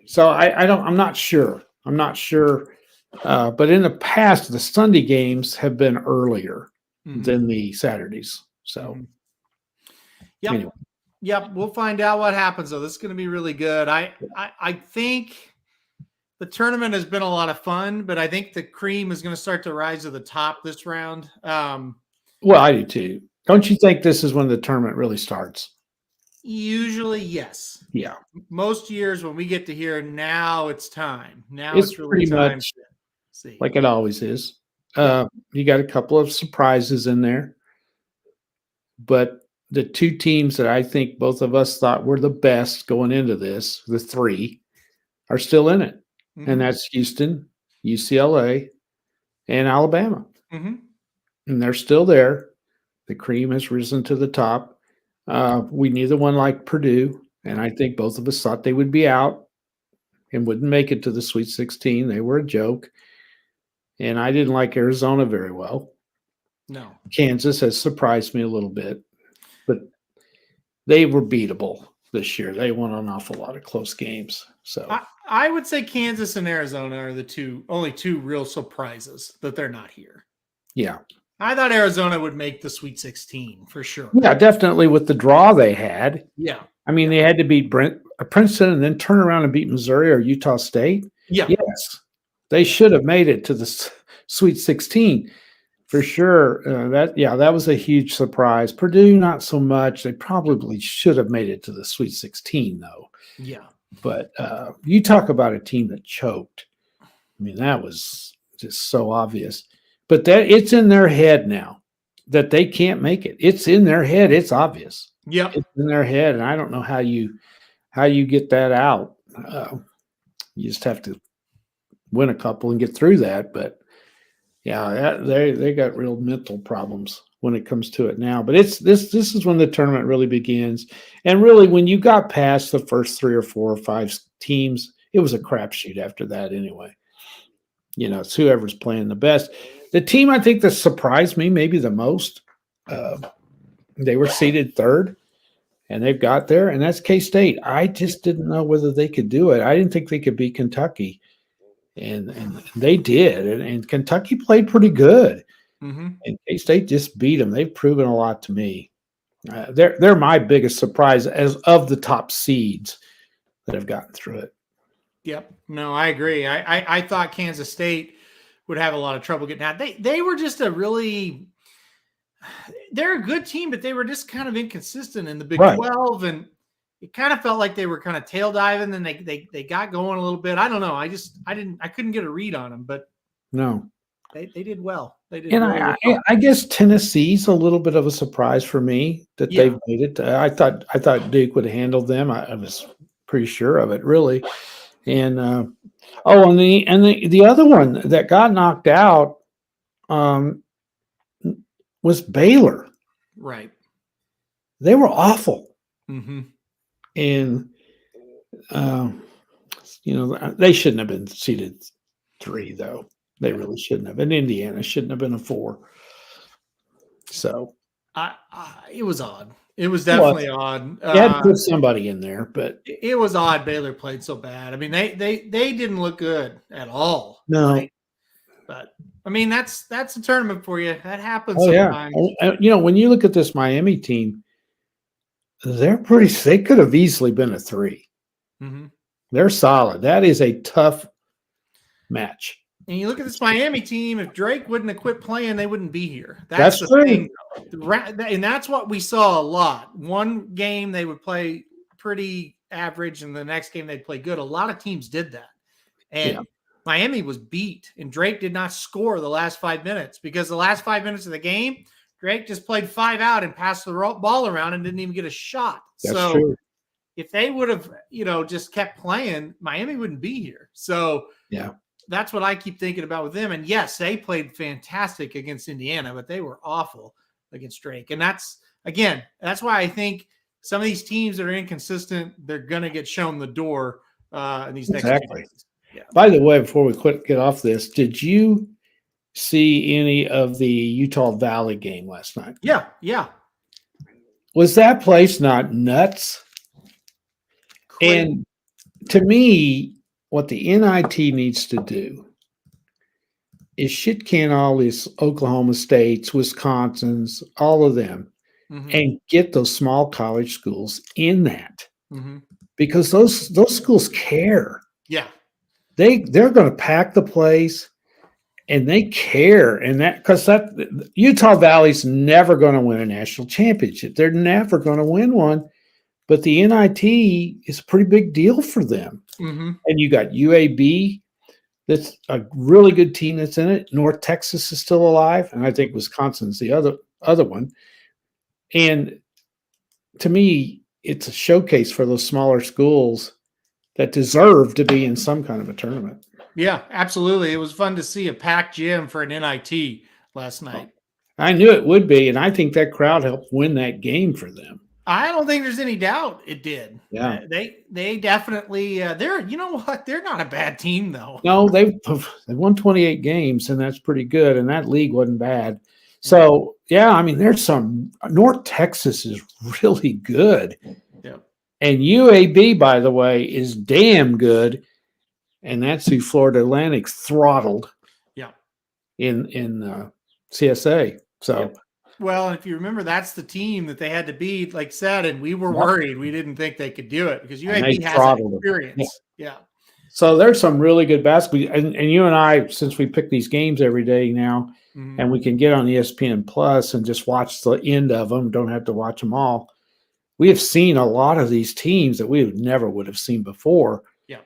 So I'm not sure. I'm not sure. But in the past, the Sunday games have been earlier than the Saturdays. So, yep. Anyway. Yep. We'll find out what happens, though. This is going to be really good. I think the tournament has been a lot of fun, but I think the cream is going to start to rise to the top this round. Well, I do too. Don't you think this is when the tournament really starts? Usually, yes. Yeah. Most years when we get to hear, now it's time. Now It's really pretty time much to see. like it always is. You got a couple of surprises in there, but the two teams that I think both of us thought were the best going into this, the three, are still in it. And that's Houston, UCLA, and Alabama. And they're still there. The cream has risen to the top. We neither one liked Purdue, and I think both of us thought they would be out and wouldn't make it to the Sweet 16. They were a joke. And I didn't like Arizona very well. No. Kansas has surprised me a little bit, but they were beatable this year. They won an awful lot of close games. So I would say Kansas and Arizona are the only two real surprises that they're not here. Yeah. I thought Arizona would make the Sweet 16 for sure. Yeah, definitely with the draw they had. Yeah. I mean, they had to beat Princeton and then turn around and beat Missouri or Utah State. Yeah. Yes. They should have made it to the Sweet 16 for sure. That was a huge surprise. Purdue, not so much. They probably should have made it to the Sweet 16, though. Yeah. But you talk about a team that choked. I mean, that was just so obvious. But it's in their head now that they can't make it. It's in their head. It's obvious. Yeah. It's in their head, and I don't know how you get that out. You just have to win a couple and get through that. But yeah, they got real mental problems when it comes to it now. But this is when the tournament really begins. And really, when you got past the first 3 or 4 or 5 teams, it was a crapshoot after that anyway. You know, it's whoever's playing the best. The team I think that surprised me maybe the most, they were seeded 3rd, and they've got there, and that's K-State. I just didn't know whether they could do it. I didn't think they could beat Kentucky. And they did, and Kentucky played pretty good. And K-State just beat them. They've proven a lot to me. They're my biggest surprise as of the top seeds that have gotten through it. Yep. No, I agree. I thought Kansas State would have a lot of trouble getting out. They were just they're a good team, but they were just kind of inconsistent in the Big 12, and it kind of felt like they were kind of tail diving, and they got going a little bit. I don't know. I couldn't get a read on them, but no, they did well. They did. And really well. I guess Tennessee's a little bit of a surprise for me that they've made it. I thought Duke would have handled them. I was pretty sure of it, really. And the other one that got knocked out was Baylor. Right. They were awful. And they shouldn't have been seeded 3, though. They really shouldn't have. And Indiana shouldn't have been a 4. So it was odd. It was definitely odd. You had to put somebody in there, but it was odd. Baylor played so bad. I mean, they didn't look good at all. No. Right? But I mean, that's a tournament for you. That happens Oh yeah. sometimes. When you look at this Miami team, they could have easily been a 3. Mm-hmm. They're solid. That is a tough match. And you look at this Miami team, if Drake wouldn't have quit playing, they wouldn't be here. That's the true. thing. And that's what we saw a lot. One game they would play pretty average, and the next game they'd play good. A lot of teams did that. And Miami was beat, and Drake did not score the last 5 minutes because the last 5 minutes of the game, Drake just played 5 out and passed the ball around and didn't even get a shot. That's true. If they would have, just kept playing, Miami wouldn't be here. So yeah. That's what I keep thinking about with them. And yes, they played fantastic against Indiana, but they were awful against Drake. And that's why I think some of these teams that are inconsistent, they're going to get shown the door in these next few days. Yeah. By the way, before we get off this, did you see any of the Utah Valley game last night? Yeah. Yeah. Was that place not nuts? Crazy. And to me, what the NIT needs to do is shit can all these Oklahoma States, Wisconsins, all of them, and get those small college schools in that because those schools care. Yeah, they're going to pack the place, and they care, and that Utah Valley's never going to win a national championship. They're never going to win one. But the NIT is a pretty big deal for them. And you got UAB, that's a really good team that's in it. North Texas is still alive, and I think Wisconsin's the other one. And to me, it's a showcase for those smaller schools that deserve to be in some kind of a tournament. Yeah, absolutely. It was fun to see a packed gym for an NIT last night. I knew it would be, and I think that crowd helped win that game for them. I don't think there's any doubt it did. Yeah, they definitely they're they're not a bad team though. No, they've won 28 games, and that's pretty good. And that league wasn't bad. So yeah, I mean, there's some North Texas is really good. Yeah, and UAB, by the way, is damn good, and that's who Florida Atlantic throttled. Yeah, in CSA. So. Yep. Well, if you remember, that's the team that they had to beat, like said, and we were worried. We didn't think they could do it because UAB has that experience. Yeah. So there's some really good basketball. And you and I, since we pick these games every day now, and we can get on ESPN Plus and just watch the end of them, don't have to watch them all. We have seen a lot of these teams that we never would have seen before. Yeah.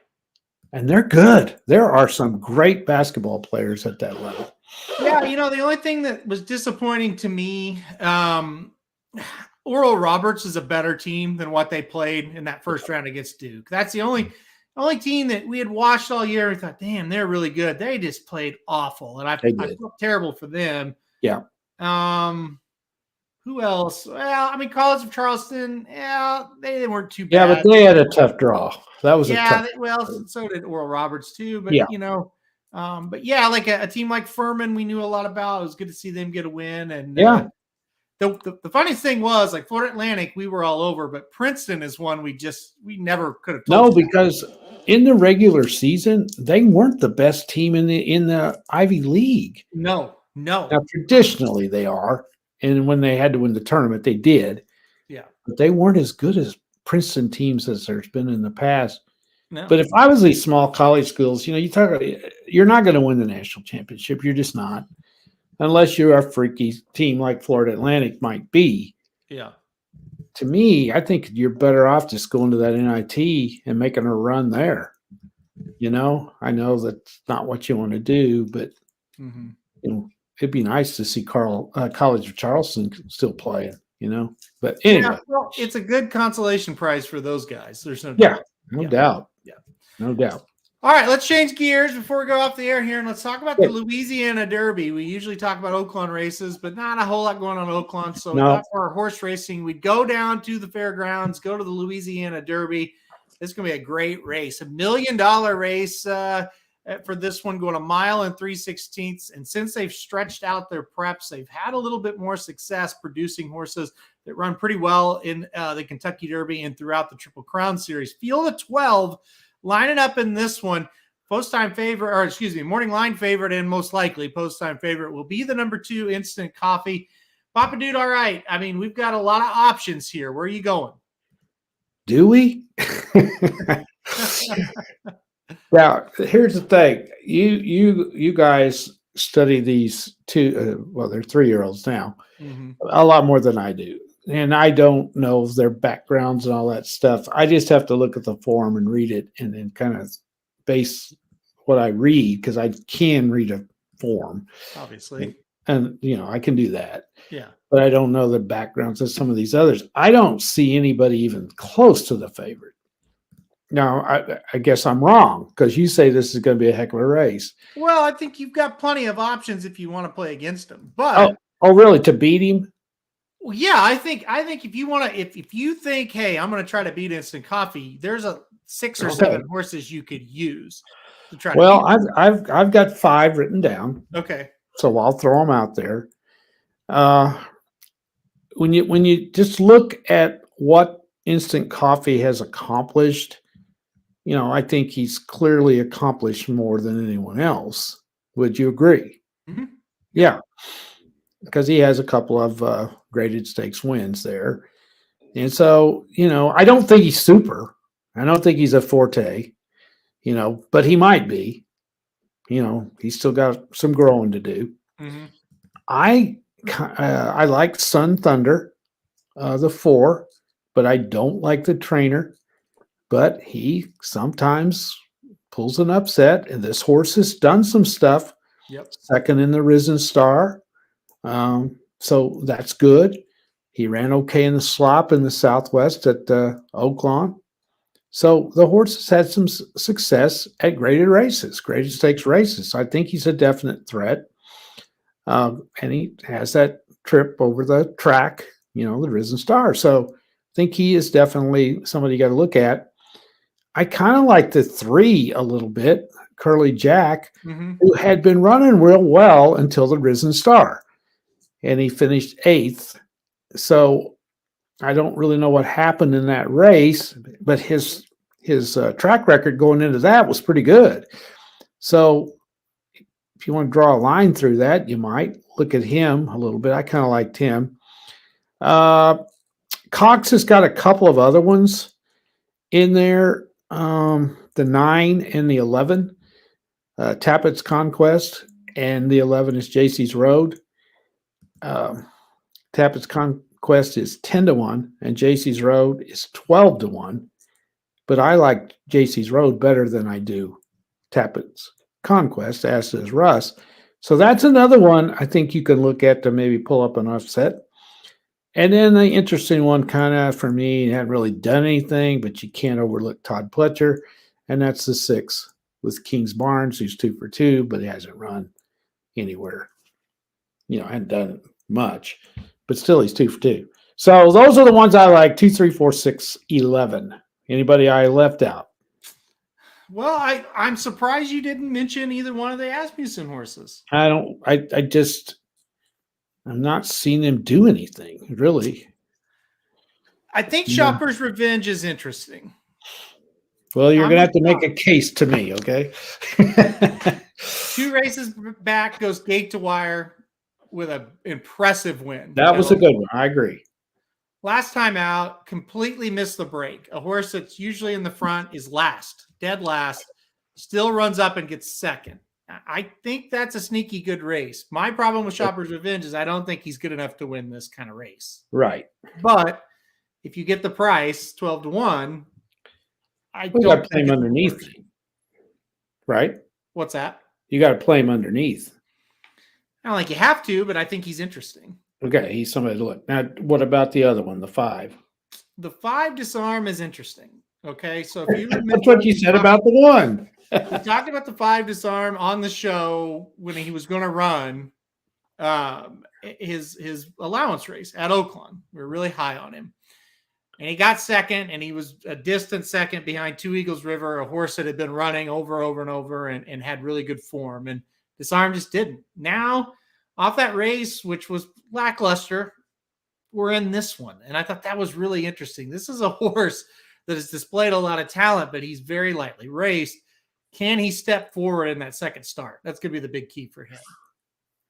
And they're good. There are some great basketball players at that level. Yeah, the only thing that was disappointing to me, Oral Roberts is a better team than what they played in that first round against Duke. That's the only team that we had watched all year and thought, damn, they're really good. They just played awful, and I felt terrible for them. Yeah. Who else? Well, I mean, College of Charleston, yeah, they weren't too bad. Yeah, but they had a tough draw. That was so did Oral Roberts too. But but yeah, like a team like Furman, we knew a lot about. It was good to see them get a win. And the funniest thing was, like, Florida Atlantic, we were all over, but Princeton is one we never could have. No, because in the regular season, they weren't the best team in the Ivy League. No. Now traditionally they are, and when they had to win the tournament, they did. Yeah, but they weren't as good as Princeton teams as there's been in the past. No. But if I was these small college schools, you're not going to win the national championship. You're just not, unless you're a freaky team like Florida Atlantic might be. Yeah. To me, I think you're better off just going to that NIT and making a run there. I know that's not what you want to do, but it'd be nice to see College of Charleston still playing. But anyway, it's a good consolation prize for those guys. There's no doubt. No doubt. Yeah. No doubt. All right, let's change gears before we go off the air here, and let's talk about the Louisiana Derby. We usually talk about Oaklawn races, but not a whole lot going on Oaklawn. So for our horse racing, we'd go down to the fairgrounds, go to the Louisiana Derby. This is going to be a great race, $1 million race for this one, going 1 mile and 3/16. And since they've stretched out their preps, they've had a little bit more success producing horses that run pretty well in the Kentucky Derby and throughout the Triple Crown Series. Field of 12 lining up in this one. morning line favorite, and most likely post-time favorite will be the number 2 Instant Coffee. Papa Dude, all right. I mean, we've got a lot of options here. Where are you going? Do we? Now, here's the thing. You guys study these two, they're 3-year-olds now, a lot more than I do. And I don't know their backgrounds and all that stuff. I just have to look at the form and read it and then kind of base what I read, because I can read a form. Obviously. And, I can do that. Yeah. But I don't know the backgrounds of some of these others. I don't see anybody even close to the favorite. Now, I guess I'm wrong, because you say this is going to be a heck of a race. Well, I think you've got plenty of options if you want to play against him. But really, to beat him? Well, yeah, I think if you want to, if you think, hey, I'm going to try to beat Instant Coffee, there's 6 or 7 horses you could use to try. Well, I've got 5 written down. Okay, so I'll throw them out there. When you just look at what Instant Coffee has accomplished, I think he's clearly accomplished more than anyone else. Would you agree? Mm-hmm. Yeah, because he has a couple of graded stakes wins there. And so, I don't think he's super. I don't think he's a Forte, but he might be. He's still got some growing to do. Mm-hmm. I like Sun Thunder, the 4, but I don't like the trainer. But he sometimes pulls an upset, and this horse has done some stuff. Yep. Second in the Risen Star. So that's good. He ran okay in the slop in the Southwest at Oaklawn. So the horse has had some success at graded stakes races. So I think he's a definite threat. And he has that trip over the track, the Risen Star. So I think he is definitely somebody you got to look at. I kind of like the 3 a little bit, Curly Jack, who had been running real well until the Risen Star. And he finished 8th. So I don't really know what happened in that race, but his track record going into that was pretty good. So if you want to draw a line through that, you might look at him a little bit. I kind of liked him. Cox has got a couple of other ones in there. The 9 and the 11, Tappett's Conquest, and the 11 is JC's Road. Tappett's Conquest is 10-1, and JC's Road is 12-1. But I like JC's Road better than I do Tappett's Conquest, as does Russ. So that's another one I think you can look at to maybe pull up an upset. And then the interesting one, kind of for me, hadn't really done anything, but you can't overlook Todd Pletcher, and that's the 6 with Kings Barnes, who's 2 for 2, but he hasn't run anywhere. Hadn't done much, but still he's 2 for 2. So those are the ones I like: 2, 3, 4, 6, 11. Anybody I left out? Well, I'm surprised you didn't mention either one of the Asmussen horses. I'm not seeing him do anything, really. I think Shopper's Revenge is interesting. Well, you're going to have to make a case to me, okay? 2 races back, goes gate to wire with an impressive win. That was a good one. I agree. Last time out, completely missed the break. A horse that's usually in the front is last, dead last, still runs up and gets second. I think that's a sneaky good race. My problem with Shopper's Revenge is I don't think he's good enough to win this kind of race. Right. But if you get the price, 12-1, I don't got to play him underneath. Right? What's that? You got to play him underneath. I don't think you have to, but I think he's interesting. Okay, he's somebody to look. Now, what about the other one, the 5? The 5 Disarm is interesting. Okay, so if you remember, that's what you said about the 1. We talked about the 5 Disarm on the show when he was going to run his allowance race at Oaklawn. We were really high on him. And he got second, and he was a distant second behind Two Eagles River, a horse that had been running over and over and had really good form. And Disarm just didn't. Now, off that race, which was lackluster, we're in this one. And I thought that was really interesting. This is a horse that has displayed a lot of talent, but he's very lightly raced. Can he step forward in that second start? That's going to be the big key for him.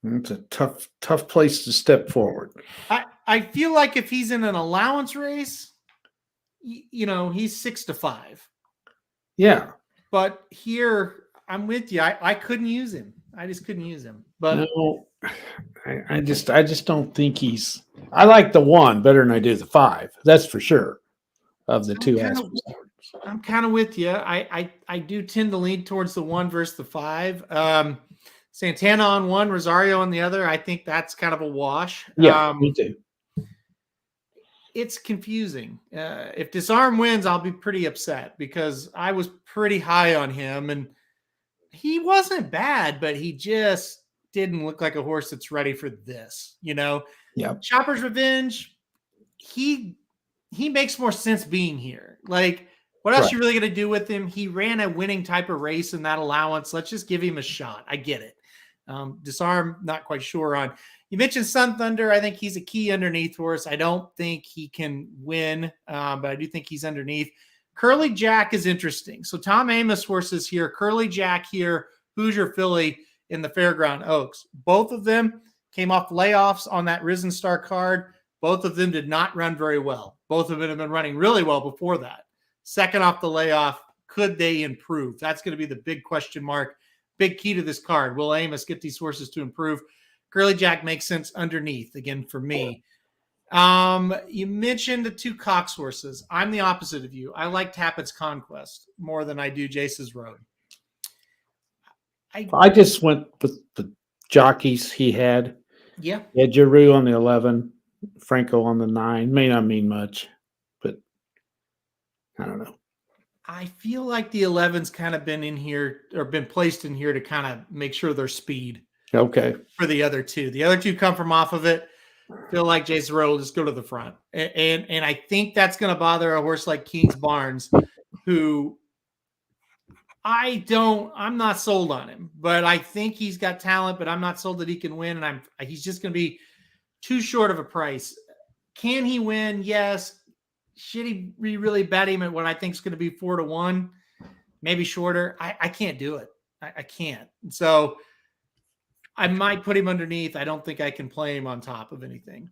It's a tough place to step forward. I feel like if he's in an allowance race, he's 6-5. Yeah. But here, I'm with you. I couldn't use him. I just couldn't use him. But no, I just don't think he's. I like the 1 better than I do the 5. That's for sure. Of the two aspects. I'm kind of with you. I do tend to lean towards the 1 versus the 5. Santana on 1, Rosario on the other. I think that's kind of a wash. Yeah, me too. It's confusing. If Disarm wins, I'll be pretty upset because I was pretty high on him, and he wasn't bad, but he just didn't look like a horse that's ready for this. Yeah. Chopper's Revenge. He makes more sense being here. Like, what else you really going to do with him? He ran a winning type of race in that allowance. Let's just give him a shot. I get it. Disarm, not quite sure on. You mentioned Sun Thunder. I think he's a key underneath horse. I don't think he can win, but I do think he's underneath. Curly Jack is interesting. So Tom Amos horses here. Curly Jack here. Hoosier Philly in the Fairground Oaks. Both of them came off layoffs on that Risen Star card. Both of them did not run very well. Both of them have been running really well before that. Second off the layoff, could they improve? That's going to be the big question mark. Big key to this card. Will Amos get these horses to improve? Curly Jack makes sense underneath, again, for me. You mentioned the 2 Cox horses. I'm the opposite of you. I like Tappett's Conquest more than I do Jace's Road. I just went with the jockeys he had. Yeah. He had Giroux on the 11, Franco on the 9. May not mean much, but I don't know. I feel like the 11's kind of been in here or been placed in here to kind of make sure there's speed. Okay. For the other 2. The other 2 come from off of it. Feel like Jason Rowe will just go to the front. And I think that's going to bother a horse like Kings Barnes, who I'm not sold on him, but I think he's got talent, but I'm not sold that he can win. And he's just going to be too short of a price. Can he win? Yes. Should he really bet him at what I think is going to be 4-1, maybe shorter? I can't do it. I can't. So I might put him underneath. I don't think I can play him on top of anything.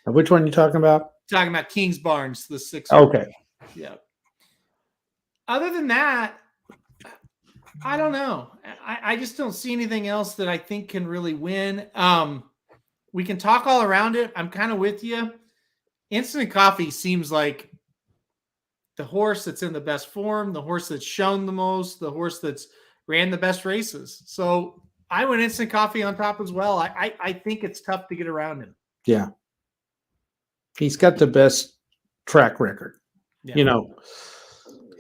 Which one are you talking about? Talking about Kings Barnes, the 6. Okay. Yeah. Other than that, I don't know. I just don't see anything else that I think can really win. We can talk all around it. I'm kind of with you. Instant Coffee seems like the horse that's in the best form, the horse that's shown the most, the horse that's ran the best races. So I went Instant Coffee on top as well. I think it's tough to get around him. Yeah. He's got the best track record. Yeah.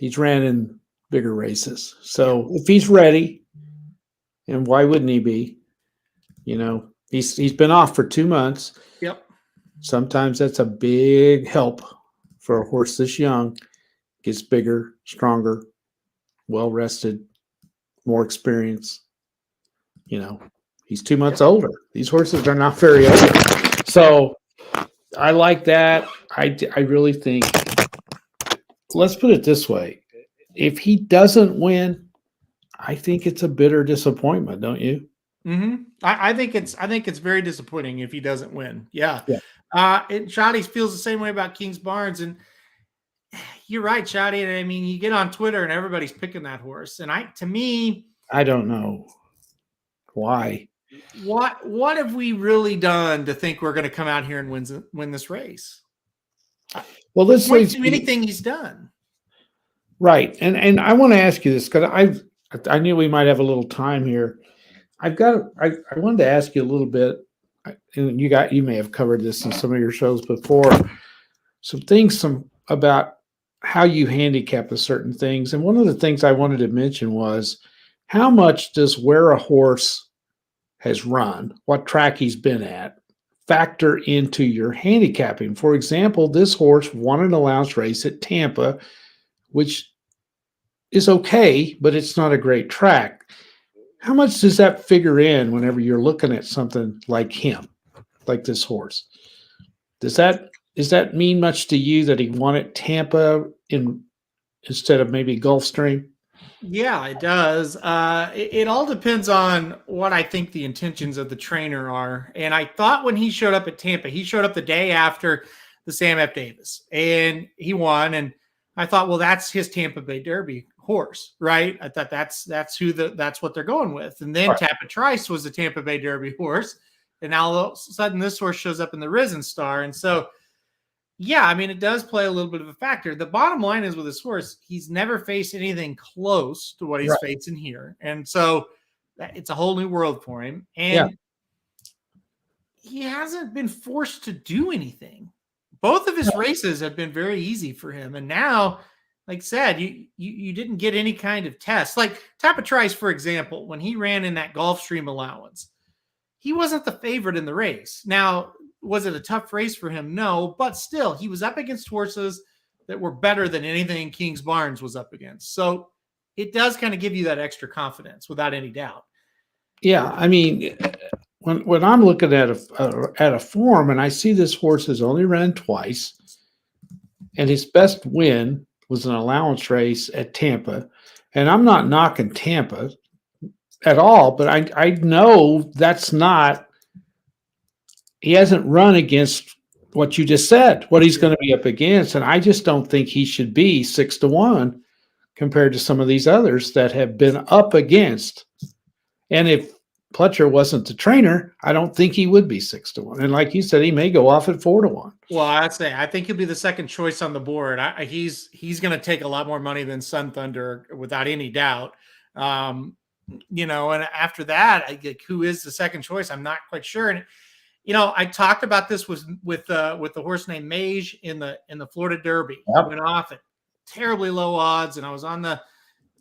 He's ran in bigger races. So if he's ready, and why wouldn't he be? He's been off for 2 months. Yep. Sometimes that's a big help for a horse this young. Gets bigger, stronger, well-rested, more experience. He's 2 months older. These horses are not very old. So I like that. I really think, let's put it this way. If he doesn't win, I think it's a bitter disappointment, don't you? Mm-hmm. I think it's very disappointing if he doesn't win. Yeah. And Shotty feels the same way about Kings Barnes. And you're right, Shotty. I mean, you get on Twitter and everybody's picking that horse. And I don't know why. What have we really done to think we're going to come out here and win this race? Well, this leads to anything he's done. Right. And I want to ask you this because I knew we might have a little time here. I wanted to ask you a little bit, and you may have covered this in some of your shows before, some about how you handicap a certain things. And one of the things I wanted to mention was how much does where a horse has run, what track he's been at, factor into your handicapping. For example, this horse won an allowance race at Tampa, which is okay, but it's not a great track. How much does that figure in whenever you're looking at something like him, like this horse? Does that mean much to you that he won at Tampa instead of maybe Gulfstream? Yeah, it does. It all depends on what I think the intentions of the trainer are. And I thought when he showed up at Tampa, he showed up the day after the Sam F. Davis and he won. And I thought, well, that's his Tampa Bay Derby horse, right? I thought that's that's what they're going with. And then Right. Tappa Trice was the Tampa Bay Derby horse. And now all of a sudden this horse shows up in the Risen Star. And so yeah, I mean, it does play a little bit of a factor. The bottom line is with this horse, he's never faced anything close to what he's Right. facing here. And so it's a whole new world for him. And he hasn't been forced to do anything. Both of his races have been very easy for him. And now, like I said, you didn't get any kind of test. Like Tappa Trice, for example, when he ran in that Gulfstream allowance, he wasn't the favorite in the race. Now, was it a tough race for him? No, but still, he was up against horses that were better than anything Kings Barnes was up against. So it does kind of give you that extra confidence without any doubt. Yeah, I mean, when I'm looking at a form and I see this horse has only ran twice, and his best win was an allowance race at Tampa, and I'm not knocking Tampa at all, but I know that's not. He hasn't run against what you just said, what he's going to be up against, and I just don't think he should be 6-1 compared to some of these others that have been up against. And if Pletcher wasn't the trainer, I don't think he would be 6-1. And like you said, he may go off at 4-1. Well, I'd say I think he'll be the second choice on the board. He's going to take a lot more money than Sun Thunder without any doubt. You know, and after that, who is the second choice? I'm not quite sure. And you know, I talked about this with the horse named Mage in the Florida Derby. Yep. Went off at terribly low odds, and I was on the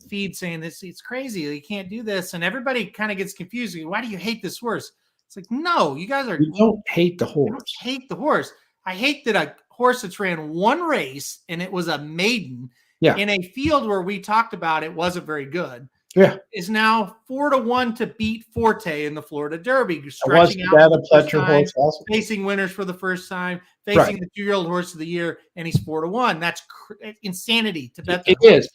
feed saying it's crazy. You can't do this, and everybody kind of gets confused. Why do you hate this horse? It's like, no, you guys are. You don't hate the horse. I hate the horse. I hate that a horse that's ran one race and it was a maiden in a field where we talked about it wasn't very good. Yeah, is now 4-1 to beat Forte in the Florida Derby. Was that a Pletcher horse also? Facing winners for the first time, facing the 2-year-old horse of the year, and he's 4-1. That's insanity to bet. It is.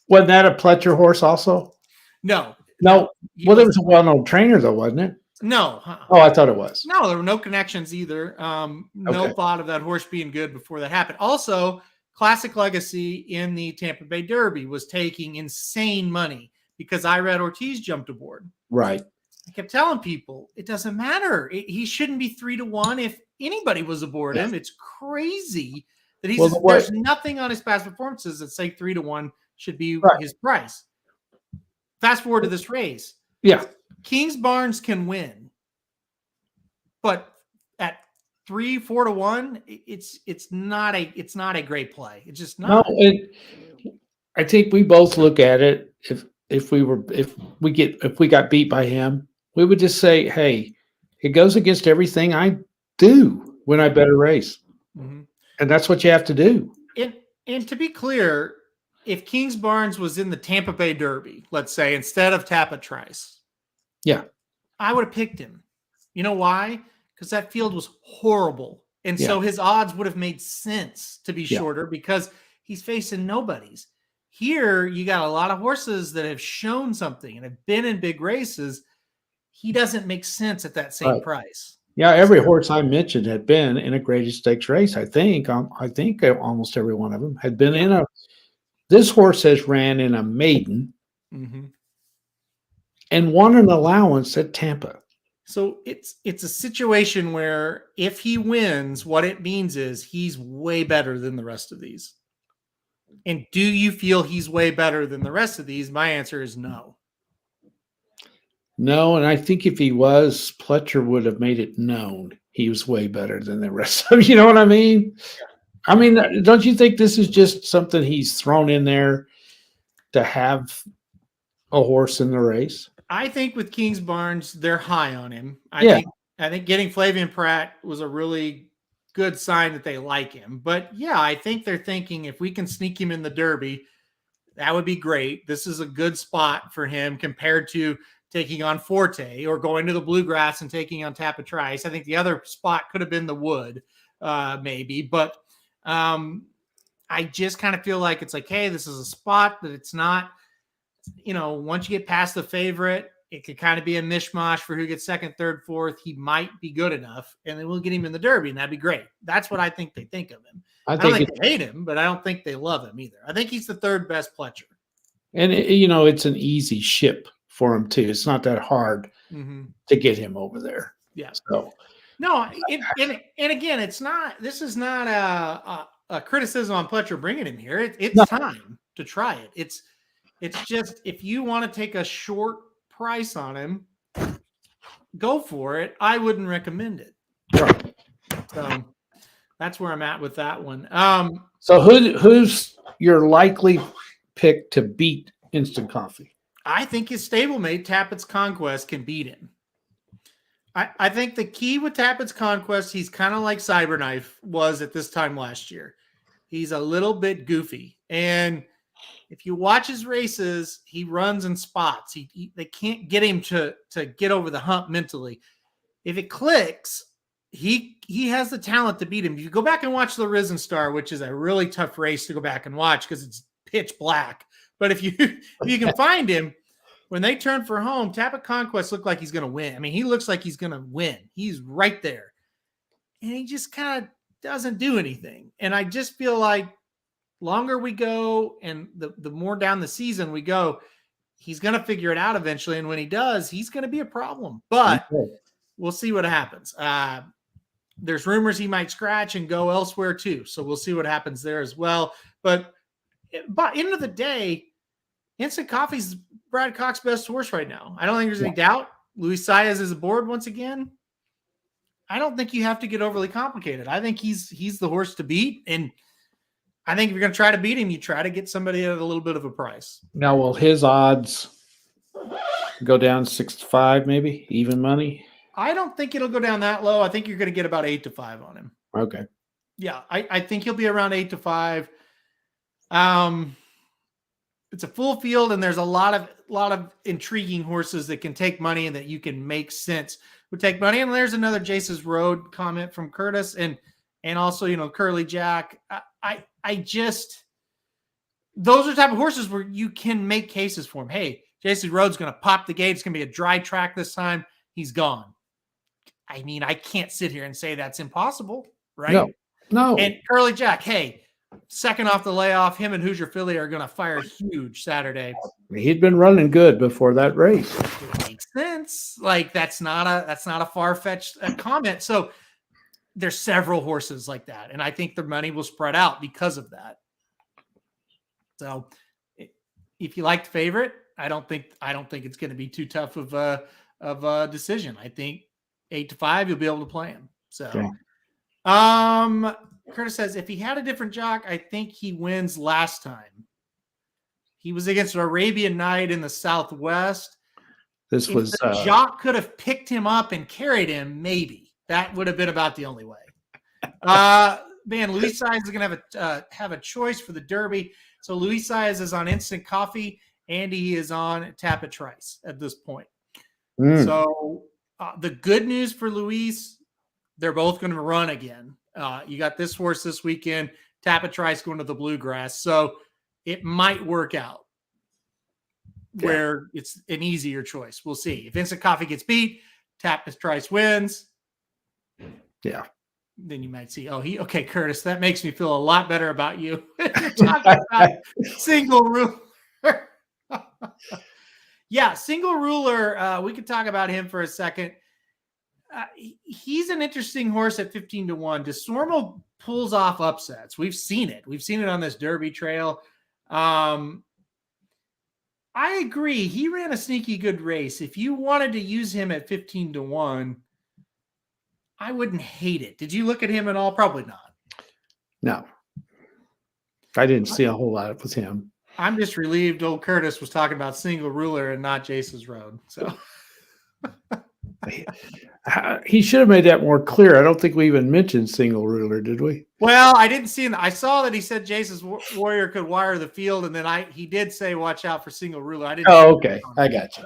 Wasn't that a Pletcher horse also? No. Well, there was a well-known trainer though, wasn't it? No. Oh, I thought it was. No, there were no connections either. No thought of that horse being good before that happened. Also, Classic Legacy in the Tampa Bay Derby was taking insane money because Irad Ortiz jumped aboard. Right. I kept telling people it doesn't matter. He shouldn't be 3-1 if anybody was aboard him. It's crazy that there's nothing on his past performances that say 3-1 should be his price. Fast forward to this race. Yeah. Kings Barnes can win, but at 3-4-1, it's not a great play. It's just not. No, I think we both look at it. If we got beat by him, we would just say, hey, it goes against everything I do when I bet a race. Mm-hmm. And that's what you have to do. And to be clear, if Kings Barnes was in the Tampa Bay Derby, let's say, instead of Tappa Trice, I would have picked him. You know why? Because that field was horrible. And so his odds would have made sense to be shorter because he's facing nobodies. Here, you got a lot of horses that have shown something and have been in big races. He doesn't make sense at that same price. Yeah, every horse I mentioned had been in a Greatest Stakes race. I think almost every one of them had been in a. This horse has ran in a maiden and won an allowance at Tampa. So it's a situation where if he wins, what it means is he's way better than the rest of these. And do you feel he's way better than the rest of these? My answer is no. No, and I think if he was, Pletcher would have made it known he was way better than the rest of them. You know what I mean? I mean, don't you think this is just something he's thrown in there to have a horse in the race? I think with Kings Barnes, they're high on him. I think getting Flavian Pratt was a really good sign that they like him. But yeah, I think they're thinking if we can sneak him in the Derby, that would be great. This is a good spot for him compared to taking on Forte or going to the Bluegrass and taking on Tappa Trice. I think the other spot could have been the Wood, maybe. But I just kind of feel like it's like, hey, this is a spot, but it's not, once you get past the favorite, it could kind of be a mishmash for who gets second, third, fourth. He might be good enough, and then we'll get him in the Derby, and that'd be great. That's what I think they think of him. I don't think they hate him, but I don't think they love him either. I think he's the third best Pletcher. And, it's an easy ship for him, too. It's not that hard to get him over there. Yeah. So, no, and again, it's not. This is not a criticism on Pletcher bringing him here. It's time to try it. It's just, if you want to take a short price on him, go for it. I wouldn't recommend it. Right. So that's where I'm at with that one. So who's your likely pick to beat Instant Coffee? I think his stablemate, Tappett's Conquest, can beat him. I think the key with Tappett's Conquest, he's kind of like Cyberknife was at this time last year. He's a little bit goofy. And if you watch his races, he runs in spots. They can't get him to get over the hump mentally. If it clicks, he has the talent to beat him. If you go back and watch the Risen Star, which is a really tough race to go back and watch because it's pitch black. But if you can find him, when they turn for home, Tappet Conquest looked like he's going to win. I mean, he looks like he's going to win. He's right there. And he just kind of doesn't do anything. And I just feel like longer we go and the more down the season we go, he's going to figure it out eventually. And when he does, he's going to be a problem. But we'll see what happens. There's rumors he might scratch and go elsewhere too. So we'll see what happens there as well. But end of the day, Instant Coffee's Brad Cox's best horse right now. I don't think there's any doubt. Luis Saez is aboard once again. I don't think you have to get overly complicated. I think he's the horse to beat. And I think if you're going to try to beat him, you try to get somebody at a little bit of a price. Now, will his odds go down 6-5, maybe even money? I don't think it'll go down that low. I think you're going to get about 8-5 on him. Okay. Yeah, I think he'll be around 8-5. It's a full field, and there's a lot of intriguing horses that can take money and that you can make sense would take money. And there's another Jace's Road comment from Curtis, and also Curly Jack. I just, those are the type of horses where you can make cases for him. Hey, Jace's Road's going to pop the gate. It's going to be a dry track this time. He's gone. I mean, I can't sit here and say that's impossible, right? No. And Curly Jack, hey, second off the layoff, him and Hoosier Philly are going to fire huge Saturday. He'd been running good before that race. It makes sense. Like that's not a far-fetched comment. So there's several horses like that, and I think the money will spread out because of that. So if you like the favorite, I don't think it's going to be too tough of a decision. I think 8-5, you'll be able to play him. So, okay. Curtis says, if he had a different jock, I think he wins last time. He was against an Arabian Night in the Southwest. If the jock could have picked him up and carried him, maybe. That would have been about the only way. Man, Luis Saez is going to have a choice for the Derby. So Luis Saez is on Instant Coffee. Andy is on Tappet Trice at this point. So the good news for Luis, they're both going to run again. You got this horse this weekend, Tappet Trice going to the Bluegrass. So it might work out where it's an easier choice. We'll see. If Instant Coffee gets beat, Tappet Trice wins. Yeah. Then you might see, okay, Curtis, that makes me feel a lot better about you. You're talking about Single Ruler. Yeah, Single Ruler. We could talk about him for a second. He's an interesting horse at 15-1. DeSormo pulls off upsets. We've seen it. We've seen it on this Derby trail. I agree. He ran a sneaky good race. If you wanted to use him at 15-1, I wouldn't hate it. Did you look at him at all? Probably not. No. I didn't see a whole lot with him. I'm just relieved old Curtis was talking about Single Ruler and not Jace's Road. So he should have made that more clear. I don't think we even mentioned Single Ruler, did we? Well, I didn't see him. I saw that he said Jace's Warrior could wire the field, and then he did say watch out for Single Ruler. I didn't. Oh, okay. I got you.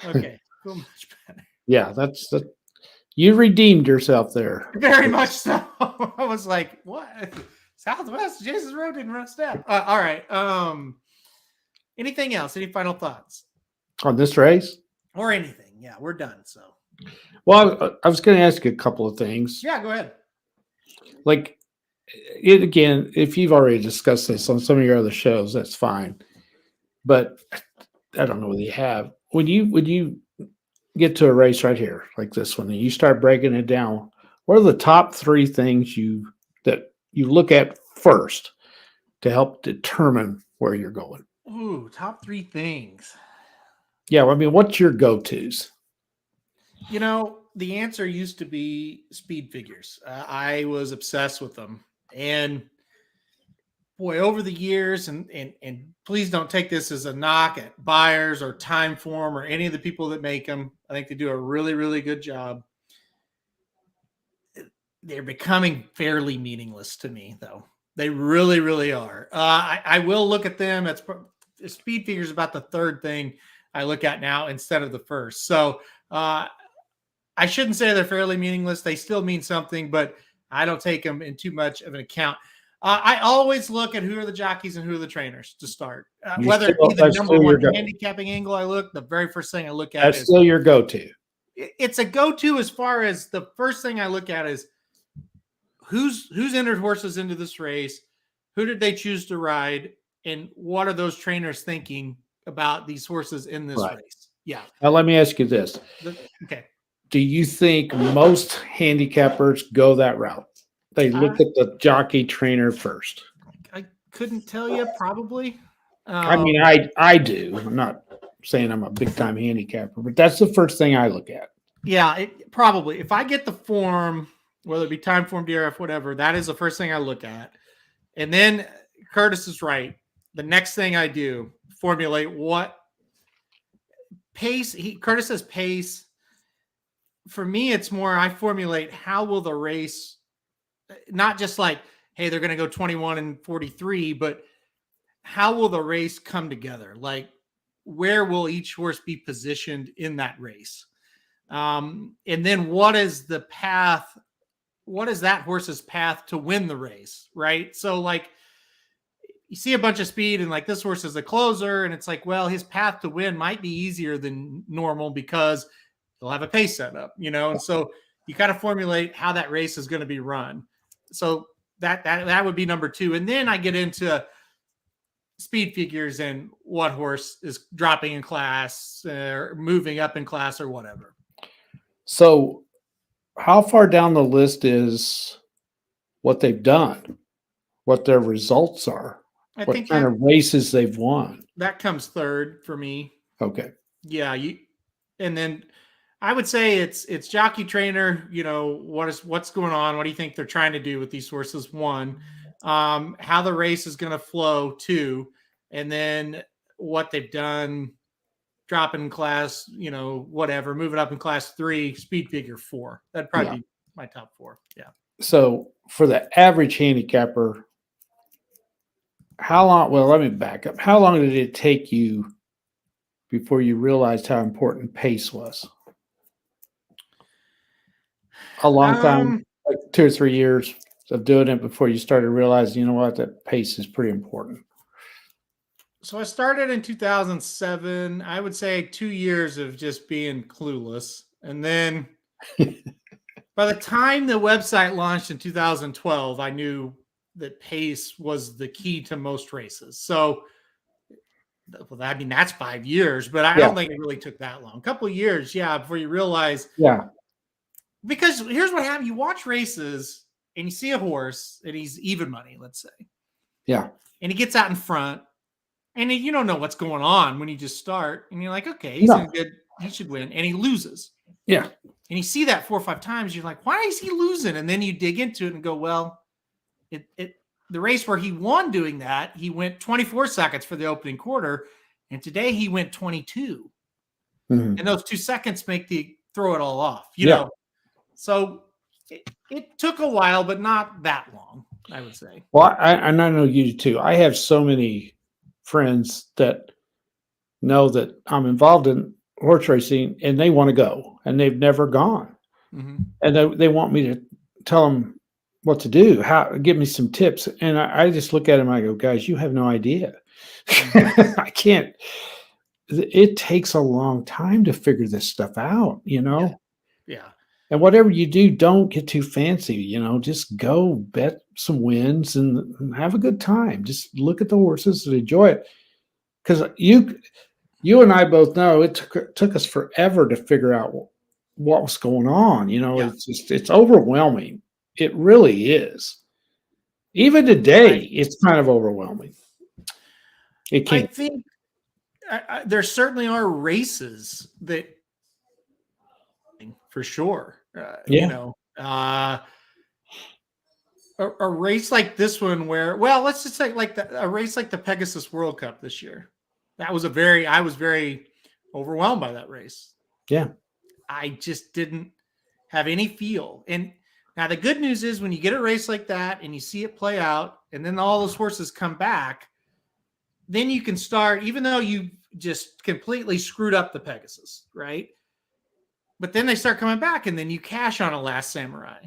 Okay. Feel much better. Yeah, that's You redeemed yourself there. Very much so. I was like, what? Southwest, Jesus Road didn't run a step. All right. Anything else? Any final thoughts? On this race? Or anything. Yeah, we're done. So. Well, I was going to ask you a couple of things. Yeah, go ahead. Like, again, if you've already discussed this on some of your other shows, that's fine. But I don't know whether you have. When you get to a race right here, like this one, and you start breaking it down, what are the top 3 things that you look at first to help determine where you're going? Ooh, top 3 things. Yeah, I mean, what's your go-tos? The answer used to be speed figures. I was obsessed with them. And boy, over the years, and please don't take this as a knock at buyers or Timeform or any of the people that make them. I think they do a really, really good job. They're becoming fairly meaningless to me, though. They really, really are. I will look at them. Speed figures about the 3rd thing I look at now instead of the first. So I shouldn't say they're fairly meaningless. They still mean something, but I don't take them in too much of an account. I always look at who are the jockeys and who are the trainers to start. Whether it be the number 1 handicapping angle I look, the very first thing I look at is still your go-to. It's a go-to as far as the first thing I look at is who's entered horses into this race, who did they choose to ride, and what are those trainers thinking about these horses in this race? Yeah. Now let me ask you this. Okay. Do you think most handicappers go that route? They look at the jockey trainer first. I couldn't tell you, probably. I mean, I do. I'm not saying I'm a big time handicapper, but that's the first thing I look at. Yeah, probably. If I get the form, whether it be Timeform, DRF, whatever, that is the first thing I look at. And then Curtis is right. The next thing I do, formulate what pace. Curtis says pace. For me, it's more I formulate how will the race, not just like, hey, they're going to go 21 and 43, but how will the race come together? Like, where will each horse be positioned in that race? And then what is the path? What is that horse's path to win the race? Right. So like you see a bunch of speed and like this horse is a closer and it's like, well, his path to win might be easier than normal because he'll have a pace set up, and so you kind of formulate how that race is going to be run. So that would be number 2. And then I get into speed figures and what horse is dropping in class or moving up in class or whatever. So how far down the list what they've done, what their results are, what kind of races they've won? That comes 3rd for me. Okay. Yeah. And then I would say it's jockey trainer, what's going on? What do you think they're trying to do with these horses? 1, how the race is going to flow 2, and then what they've done, dropping in class, whatever, moving up in class 3, speed figure 4. That'd probably be my top 4. Yeah. So for the average handicapper, let me back up. How long did it take you before you realized how important pace was? A long time, like 2 or 3 years of doing it before you started realizing, that pace is pretty important. So I started in 2007. I would say 2 years of just being clueless. And then by the time the website launched in 2012, I knew that pace was the key to most races. So, that's 5 years, but I don't think it really took that long. A couple of years, before you realize. Yeah. Because here's what happens. You watch races and you see a horse and he's even money, let's say. Yeah. And he gets out in front and you don't know what's going on when you just start. And you're like, okay, he should win. And he loses. Yeah. And you see that 4 or 5 times. You're like, why is he losing? And then you dig into it and go, well, the race where he won doing that, he went 24 seconds for the opening quarter. And today he went 22. Mm-hmm. And those 2 seconds throw it all off, you know? So it took a while, but not that long, I would say. Well, I know you too. I have so many friends that know that I'm involved in horse racing and they want to go and they've never gone. and they want me to tell them what to do, give me some tips. And I just look at them, I go, guys, you have no idea. I can't. It takes a long time to figure this stuff out, Yeah. And whatever you do, don't get too fancy, just go bet some wins and have a good time. Just look at the horses and enjoy it. Because you and I both know it took us forever to figure out what was going on. It's overwhelming. It really is. Even today, it's kind of overwhelming. I think there certainly are races that, for sure, a race like this one where, let's just say a race like the Pegasus World Cup this year. I was very overwhelmed by that race. Yeah. I just didn't have any feel. And now the good news is when you get a race like that and you see it play out and then all those horses come back, then you can start, even though you just completely screwed up the Pegasus, right? But then they start coming back and then you cash on a Last Samurai,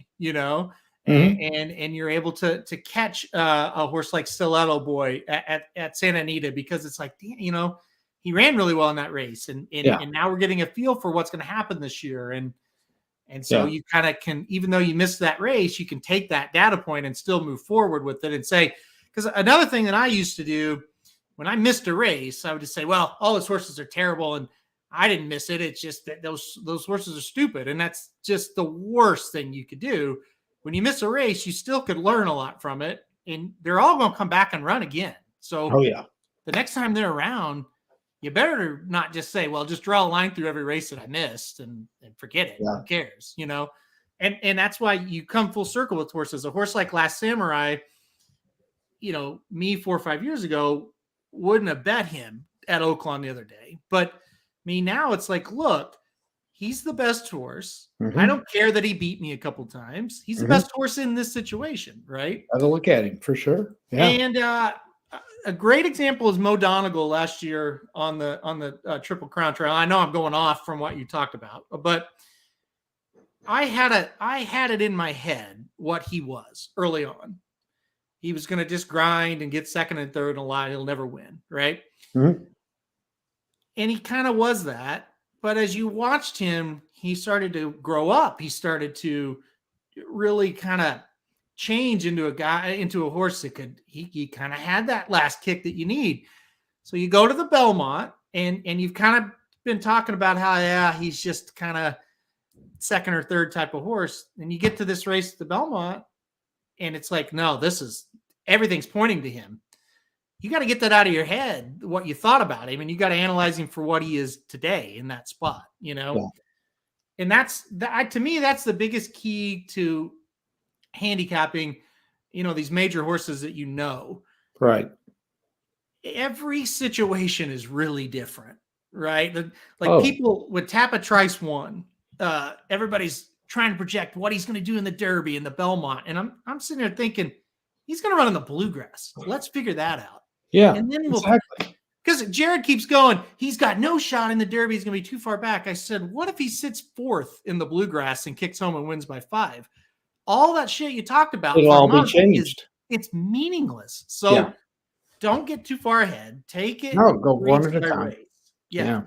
and you're able to catch a horse like Stiletto Boy at Santa Anita, because it's like, he ran really well in that race. And now we're getting a feel for what's going to happen this year. And so you kind of can, even though you missed that race, you can take that data point and still move forward with it and say, because another thing that I used to do when I missed a race, I would just say, well, all those horses are terrible and I didn't miss it. It's just that those horses are stupid. And that's just the worst thing you could do. When you miss a race, you still could learn a lot from it, and they're all going to come back and run again. So the next time they're around, you better not just say, well, just draw a line through every race that I missed and forget it. Yeah. Who cares, And that's why you come full circle with horses. A horse like Last Samurai, me 4 or 5 years ago wouldn't have bet him at Oaklawn the other day. But me now, it's like, look, he's the best horse. Mm-hmm. I don't care that he beat me a couple times. He's the best horse in this situation, right? I'll look at him for sure. Yeah. And a great example is Mo Donegal last year on the Triple Crown Trail. I know I'm going off from what you talked about, but I had it in my head what he was early on. He was going to just grind and get second and third in a lot. He'll never win, right? Mm-hmm. And he kind of was that. But as you watched him, he started to grow up. He started to really kind of change into a horse that he kind of had that last kick that you need. So you go to the Belmont and you've kind of been talking about how, he's just kind of second or third type of horse. And you get to this race at the Belmont and it's like, no, everything's pointing to him. You got to get that out of your head, what you thought about him, and you got to analyze him for what he is today in that spot, Yeah. And to me, that's the biggest key to handicapping, these major horses that Right. Every situation is really different, right? People with Tappa Trice won. Everybody's trying to project what he's going to do in the Derby and the Belmont, and I'm sitting there thinking he's going to run in the Bluegrass. Let's figure that out. Yeah, and then because Jared keeps going, he's got no shot in the Derby. He's going to be too far back. I said, what if he sits fourth in the Bluegrass and kicks home and wins by 5? All that shit you talked about, it'll all be changed. It's meaningless. So don't get too far ahead. Take it. No, go one at a time. Yeah.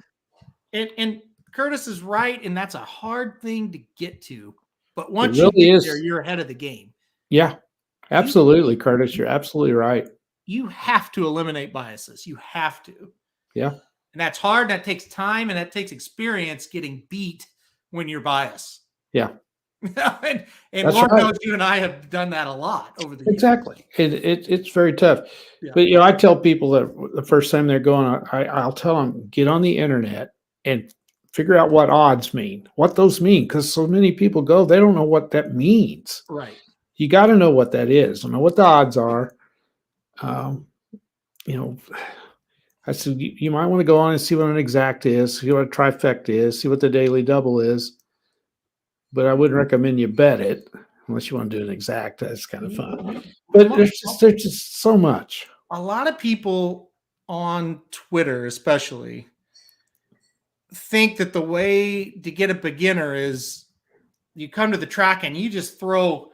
And Curtis is right, and that's a hard thing to get to. But once you get there, you're ahead of the game. Yeah, absolutely, Curtis. You're absolutely right. You have to eliminate biases. You have to. Yeah. And that's hard. That takes time and that takes experience getting beat when you're biased. Yeah. and Lord knows you and I have done that a lot over the years. Exactly. It's very tough. Yeah. But, I tell people that the first time they're going, I'll tell them, get on the internet and figure out what odds mean, what those mean. Because so many people go, they don't know what that means. Right. You got to know what that is. Know what the odds are. I said, you might want to go on and see what an exact is, see what a trifecta is, see what the daily double is. But I wouldn't recommend you bet it unless you want to do an exact. That's kind of fun. But there's just so much. A lot of people on Twitter, especially, think that the way to get a beginner is you come to the track and you just throw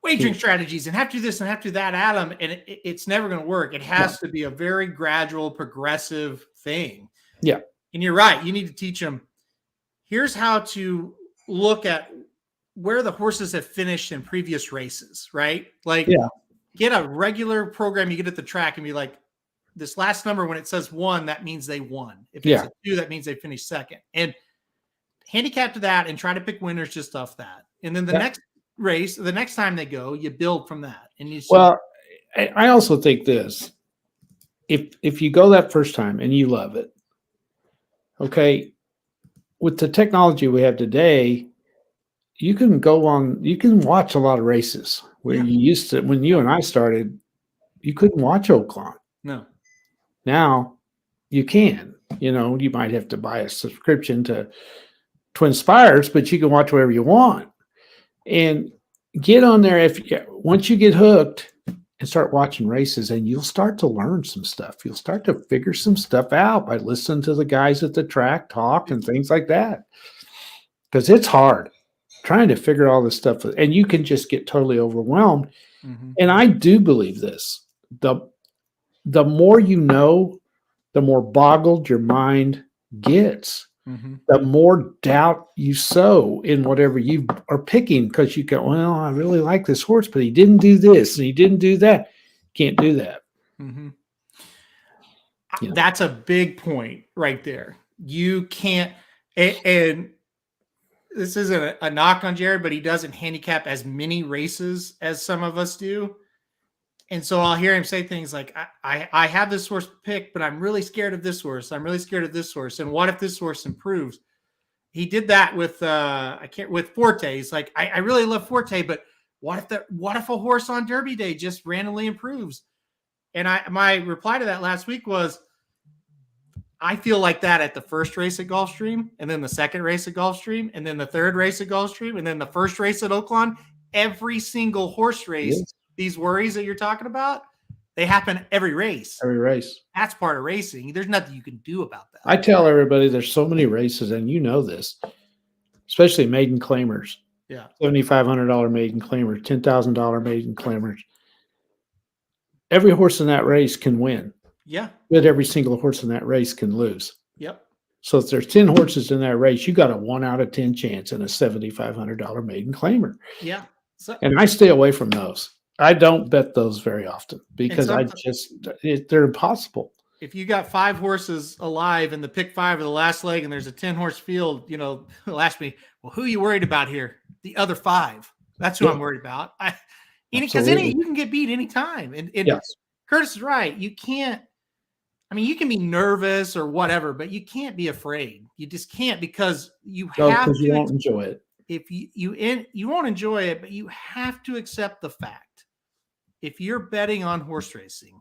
wagering strategies and have to do this and have to do that at them, and it's never going to work. It has to be a very gradual, progressive thing. Yeah. And you're right. You need to teach them, here's how to look at where the horses have finished in previous races, right? Like, get a regular program you get at the track and be like, this last number, when it says 1, that means they won. If it's a 2, that means they finished second. And handicap to that and try to pick winners just off that. And then the next race, the next time they go, you build from that. And you I also think this, if you go that first time and you love it, okay, with the technology we have today, you can watch a lot of races where you used to, when you and I started, you couldn't watch Oaklawn. No. Now you can, you might have to buy a subscription to Twin Spires, but you can watch whatever you want. And get on there once you get hooked and start watching races, and you'll start to learn some stuff. You'll start to figure some stuff out by listening to the guys at the track talk and things like that. Because it's hard trying to figure all this stuff, and you can just get totally overwhelmed. Mm-hmm. And I do believe this. The more you know, the more boggled your mind gets. Mm-hmm. The more doubt you sow in whatever you are picking, because you go, well, I really like this horse, but he didn't do this and he didn't do that. Can't do that. Mm-hmm. That's a big point right there. You can't, and this isn't a knock on Jared, but he doesn't handicap as many races as some of us do. And so I'll hear him say things like, I have this horse picked, but I'm really scared of this horse. I'm really scared of this horse. And what if this horse improves? He did that with with Forte. He's like, I really love Forte, but what if a horse on Derby Day just randomly improves? And my reply to that last week was, I feel like that at the first race at Gulfstream, and then the second race at Gulfstream, and then the third race at Gulfstream, and then the first race at Oaklawn. Every single horse race, these worries that you're talking about, they happen every race. Every race. That's part of racing. There's nothing you can do about that. I tell everybody there's so many races, and you know this, especially maiden claimers. Yeah. $7,500 maiden claimers, $10,000 maiden claimers. Every horse in that race can win. Yeah. But every single horse in that race can lose. Yep. So if there's 10 horses in that race, you got a 1 out of 10 chance in a $7,500 maiden claimer. Yeah. And I stay away from those. I don't bet those very often because they're impossible. If you got 5 horses alive in the pick 5 of the last leg and there's a 10-horse field, they'll ask me, well, who are you worried about here? The other 5. That's who I'm worried about. Because you can get beat anytime. And Curtis is right. You can't, you can be nervous or whatever, but you can't be afraid. You just can't, because you won't enjoy it. If you won't enjoy it, but you have to accept the fact. If you're betting on horse racing,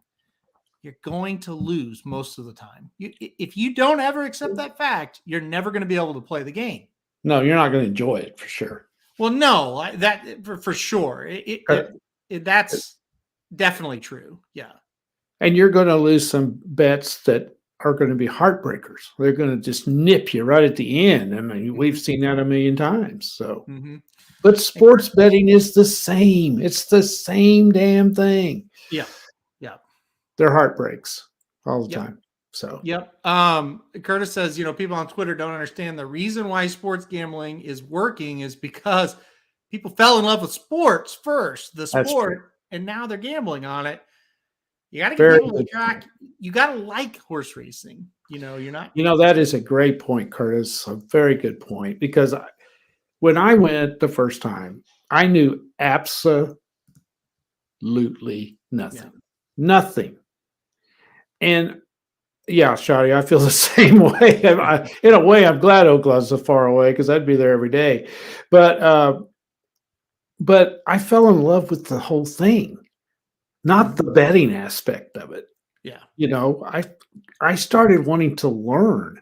you're going to lose most of the time. If you don't ever accept that fact, you're never going to be able to play the game. No, you're not going to enjoy it for sure. Well, no, that for sure. That's definitely true. Yeah. And you're going to lose some bets that are going to be heartbreakers. They're going to just nip you right at the end. We've seen that a million times. So, but sports betting is the same. It's the same damn thing. Yeah. Yeah. They're heartbreaks all the time. So, Curtis says, people on Twitter don't understand the reason why sports gambling is working is because people fell in love with sports first, and now they're gambling on it. You got to get people to track. You got to like horse racing. You're not. That is a great point, Curtis. A very good point, because when I went the first time, I knew absolutely nothing. Yeah. Nothing. And Shotty, I feel the same way. In a way, I'm glad Oaklawn's so far away because I'd be there every day. But I fell in love with the whole thing. Not the betting aspect of it. Yeah. I started wanting to learn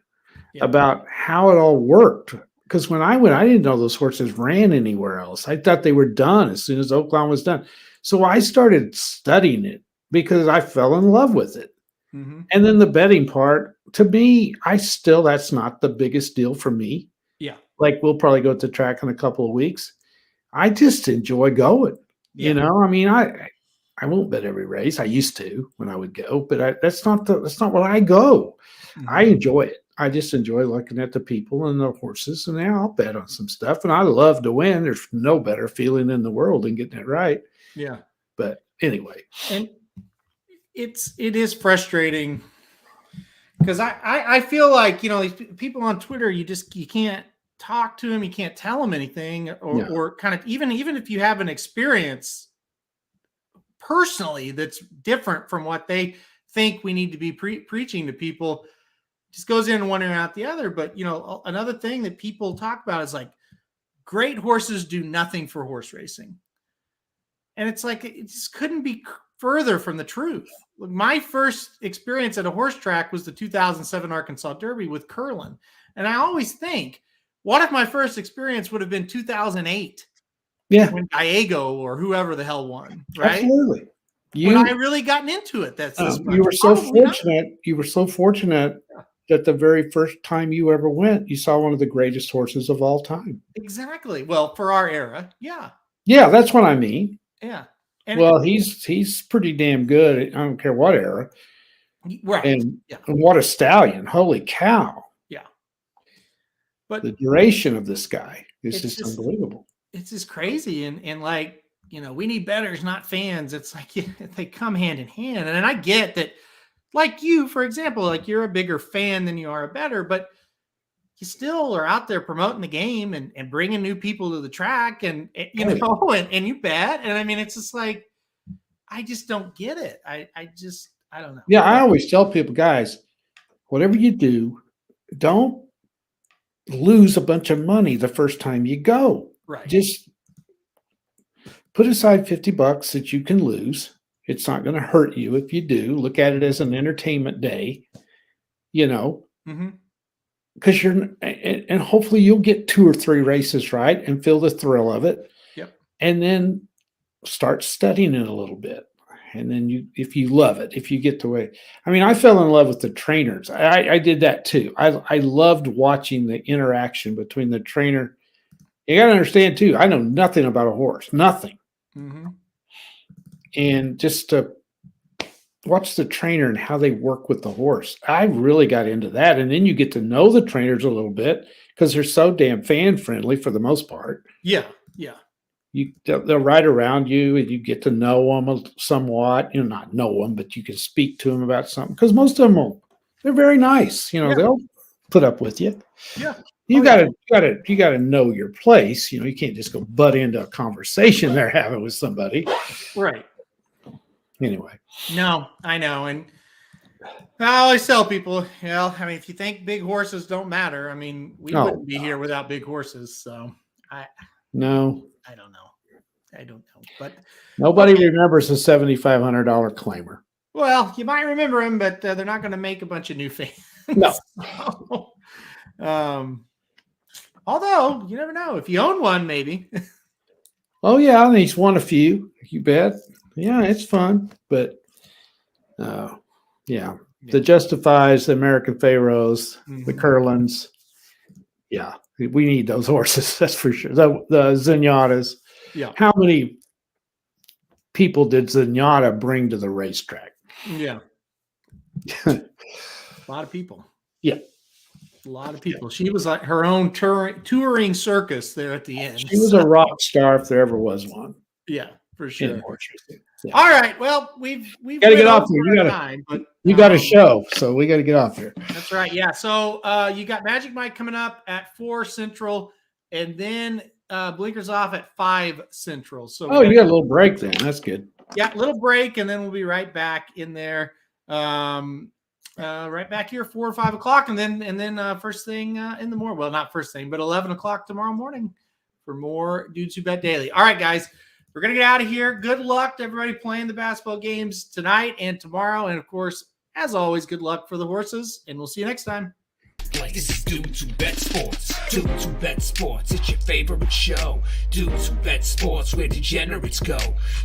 about how it all worked. Because when I went, I didn't know those horses ran anywhere else. I thought they were done as soon as Oaklawn was done. So I started studying it because I fell in love with it. Mm-hmm. And then the betting part, to me, that's not the biggest deal for me. Yeah. Like, we'll probably go to the track in a couple of weeks. I just enjoy going. Yeah. You know, I mean, I won't bet every race. I used to when I would go, but that's not what I go. I enjoy it. I just enjoy looking at the people and the horses, and yeah, I'll bet on some stuff. And I love to win. There's no better feeling in the world than getting it right. Yeah. But anyway, and it is frustrating because I feel like, you know, these people on Twitter, you can't talk to them, you can't tell them anything, or kind of even if you have an experience personally that's different from what they think we need to be preaching to people, just goes in one ear and out the other. But, you know, another thing that people talk about is like, great horses do nothing for horse racing. And it's like, it just couldn't be further from the truth. My first experience at a horse track was the 2007 Arkansas Derby with Curlin. And I always think, what if my first experience would have been 2008? Yeah. When Gallego or whoever the hell won, right? Absolutely. When I really gotten into it, you were so fortunate. You were so fortunate that the very first time you ever went, you saw one of the greatest horses of all time. Exactly. Well, for our era, yeah. Yeah, that's what I mean. Yeah. And well, he's pretty damn good. I don't care what era. Right. And what a stallion. Holy cow. Yeah. But the duration of this guy is just unbelievable. It's just crazy. And like, you know, we need bettors, not fans. It's like they come hand in hand. And I get that, like you, for example, like you're a bigger fan than you are a bettor, but you still are out there promoting the game and bringing new people to the track and you know, and you bet. And I mean, it's just like, I just don't get it. I don't know. Yeah. I always tell people, guys, whatever you do, don't lose a bunch of money the first time you go. Right. Just put aside $50 that you can lose. It's not going to hurt you if you do. Look at it as an entertainment day, you know, because and hopefully you'll get 2 or 3 races right and feel the thrill of it. Yep. And then start studying it a little bit. And then if you love it, if you get the way, I mean, I fell in love with the trainers. I did that too. I loved watching the interaction between the trainer. You got to understand too, I know nothing about a horse, nothing. And just to watch the trainer and how they work with the horse, I really got into that. And then you get to know the trainers a little bit because they're so damn fan friendly for the most part. Yeah. Yeah. They'll ride around you and you get to know them somewhat, you know, not know them, but you can speak to them about something because most of them they're very nice. You know, they'll put up with you. Yeah. You gotta know your place. You know, you can't just go butt into a conversation they're having with somebody. Right. Anyway. No, I know. And I always tell people, you know, I mean, if you think big horses don't matter, I mean, we wouldn't be here without big horses. So I don't know. But nobody remembers a $7,500 claimer. Well, you might remember him, but they're not going to make a bunch of new fans. No. Although you never know, if you own one, maybe. Oh yeah, and he's won a few. You bet. Yeah, it's fun, but the Justifies, the American Pharaohs, the Curlins. Yeah, we need those horses. That's for sure. The Zenyatas. Yeah. How many people did Zenyatta bring to the racetrack? Yeah. A lot of people. Yeah. A lot of people. She was like her own touring circus there at the end. She was a rock star if there ever was one. Yeah, for sure. Yeah. All right. Well, we've got to get off here. You got a show, so we got to get off here. That's right. Yeah. So you got Magic Mike coming up at 4 Central, and then Blinkers off at 5 Central. So you got a little break then. That's good. Yeah, little break, and then we'll be right back in there. Right back here 4 or 5 o'clock, and then first thing in the morning. Well, not first thing, but 11 o'clock tomorrow morning for more Dudes Who Bet Daily. All right, guys, we're gonna get out of here. Good luck to everybody playing the basketball games tonight and tomorrow, and of course, as always, good luck for the horses. And we'll see you next time. This is Dudes Who Bet Sports. Dudes Who Bet Sports, it's your favorite show. Dudes Who Bet Sports, where degenerates go.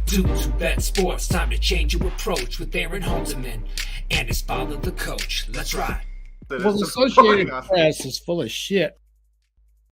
Dudes Who Bet Sports, time to change your approach with Aaron Haldeman and his father, the coach. Let's ride. Well, the Associated Press is full of shit.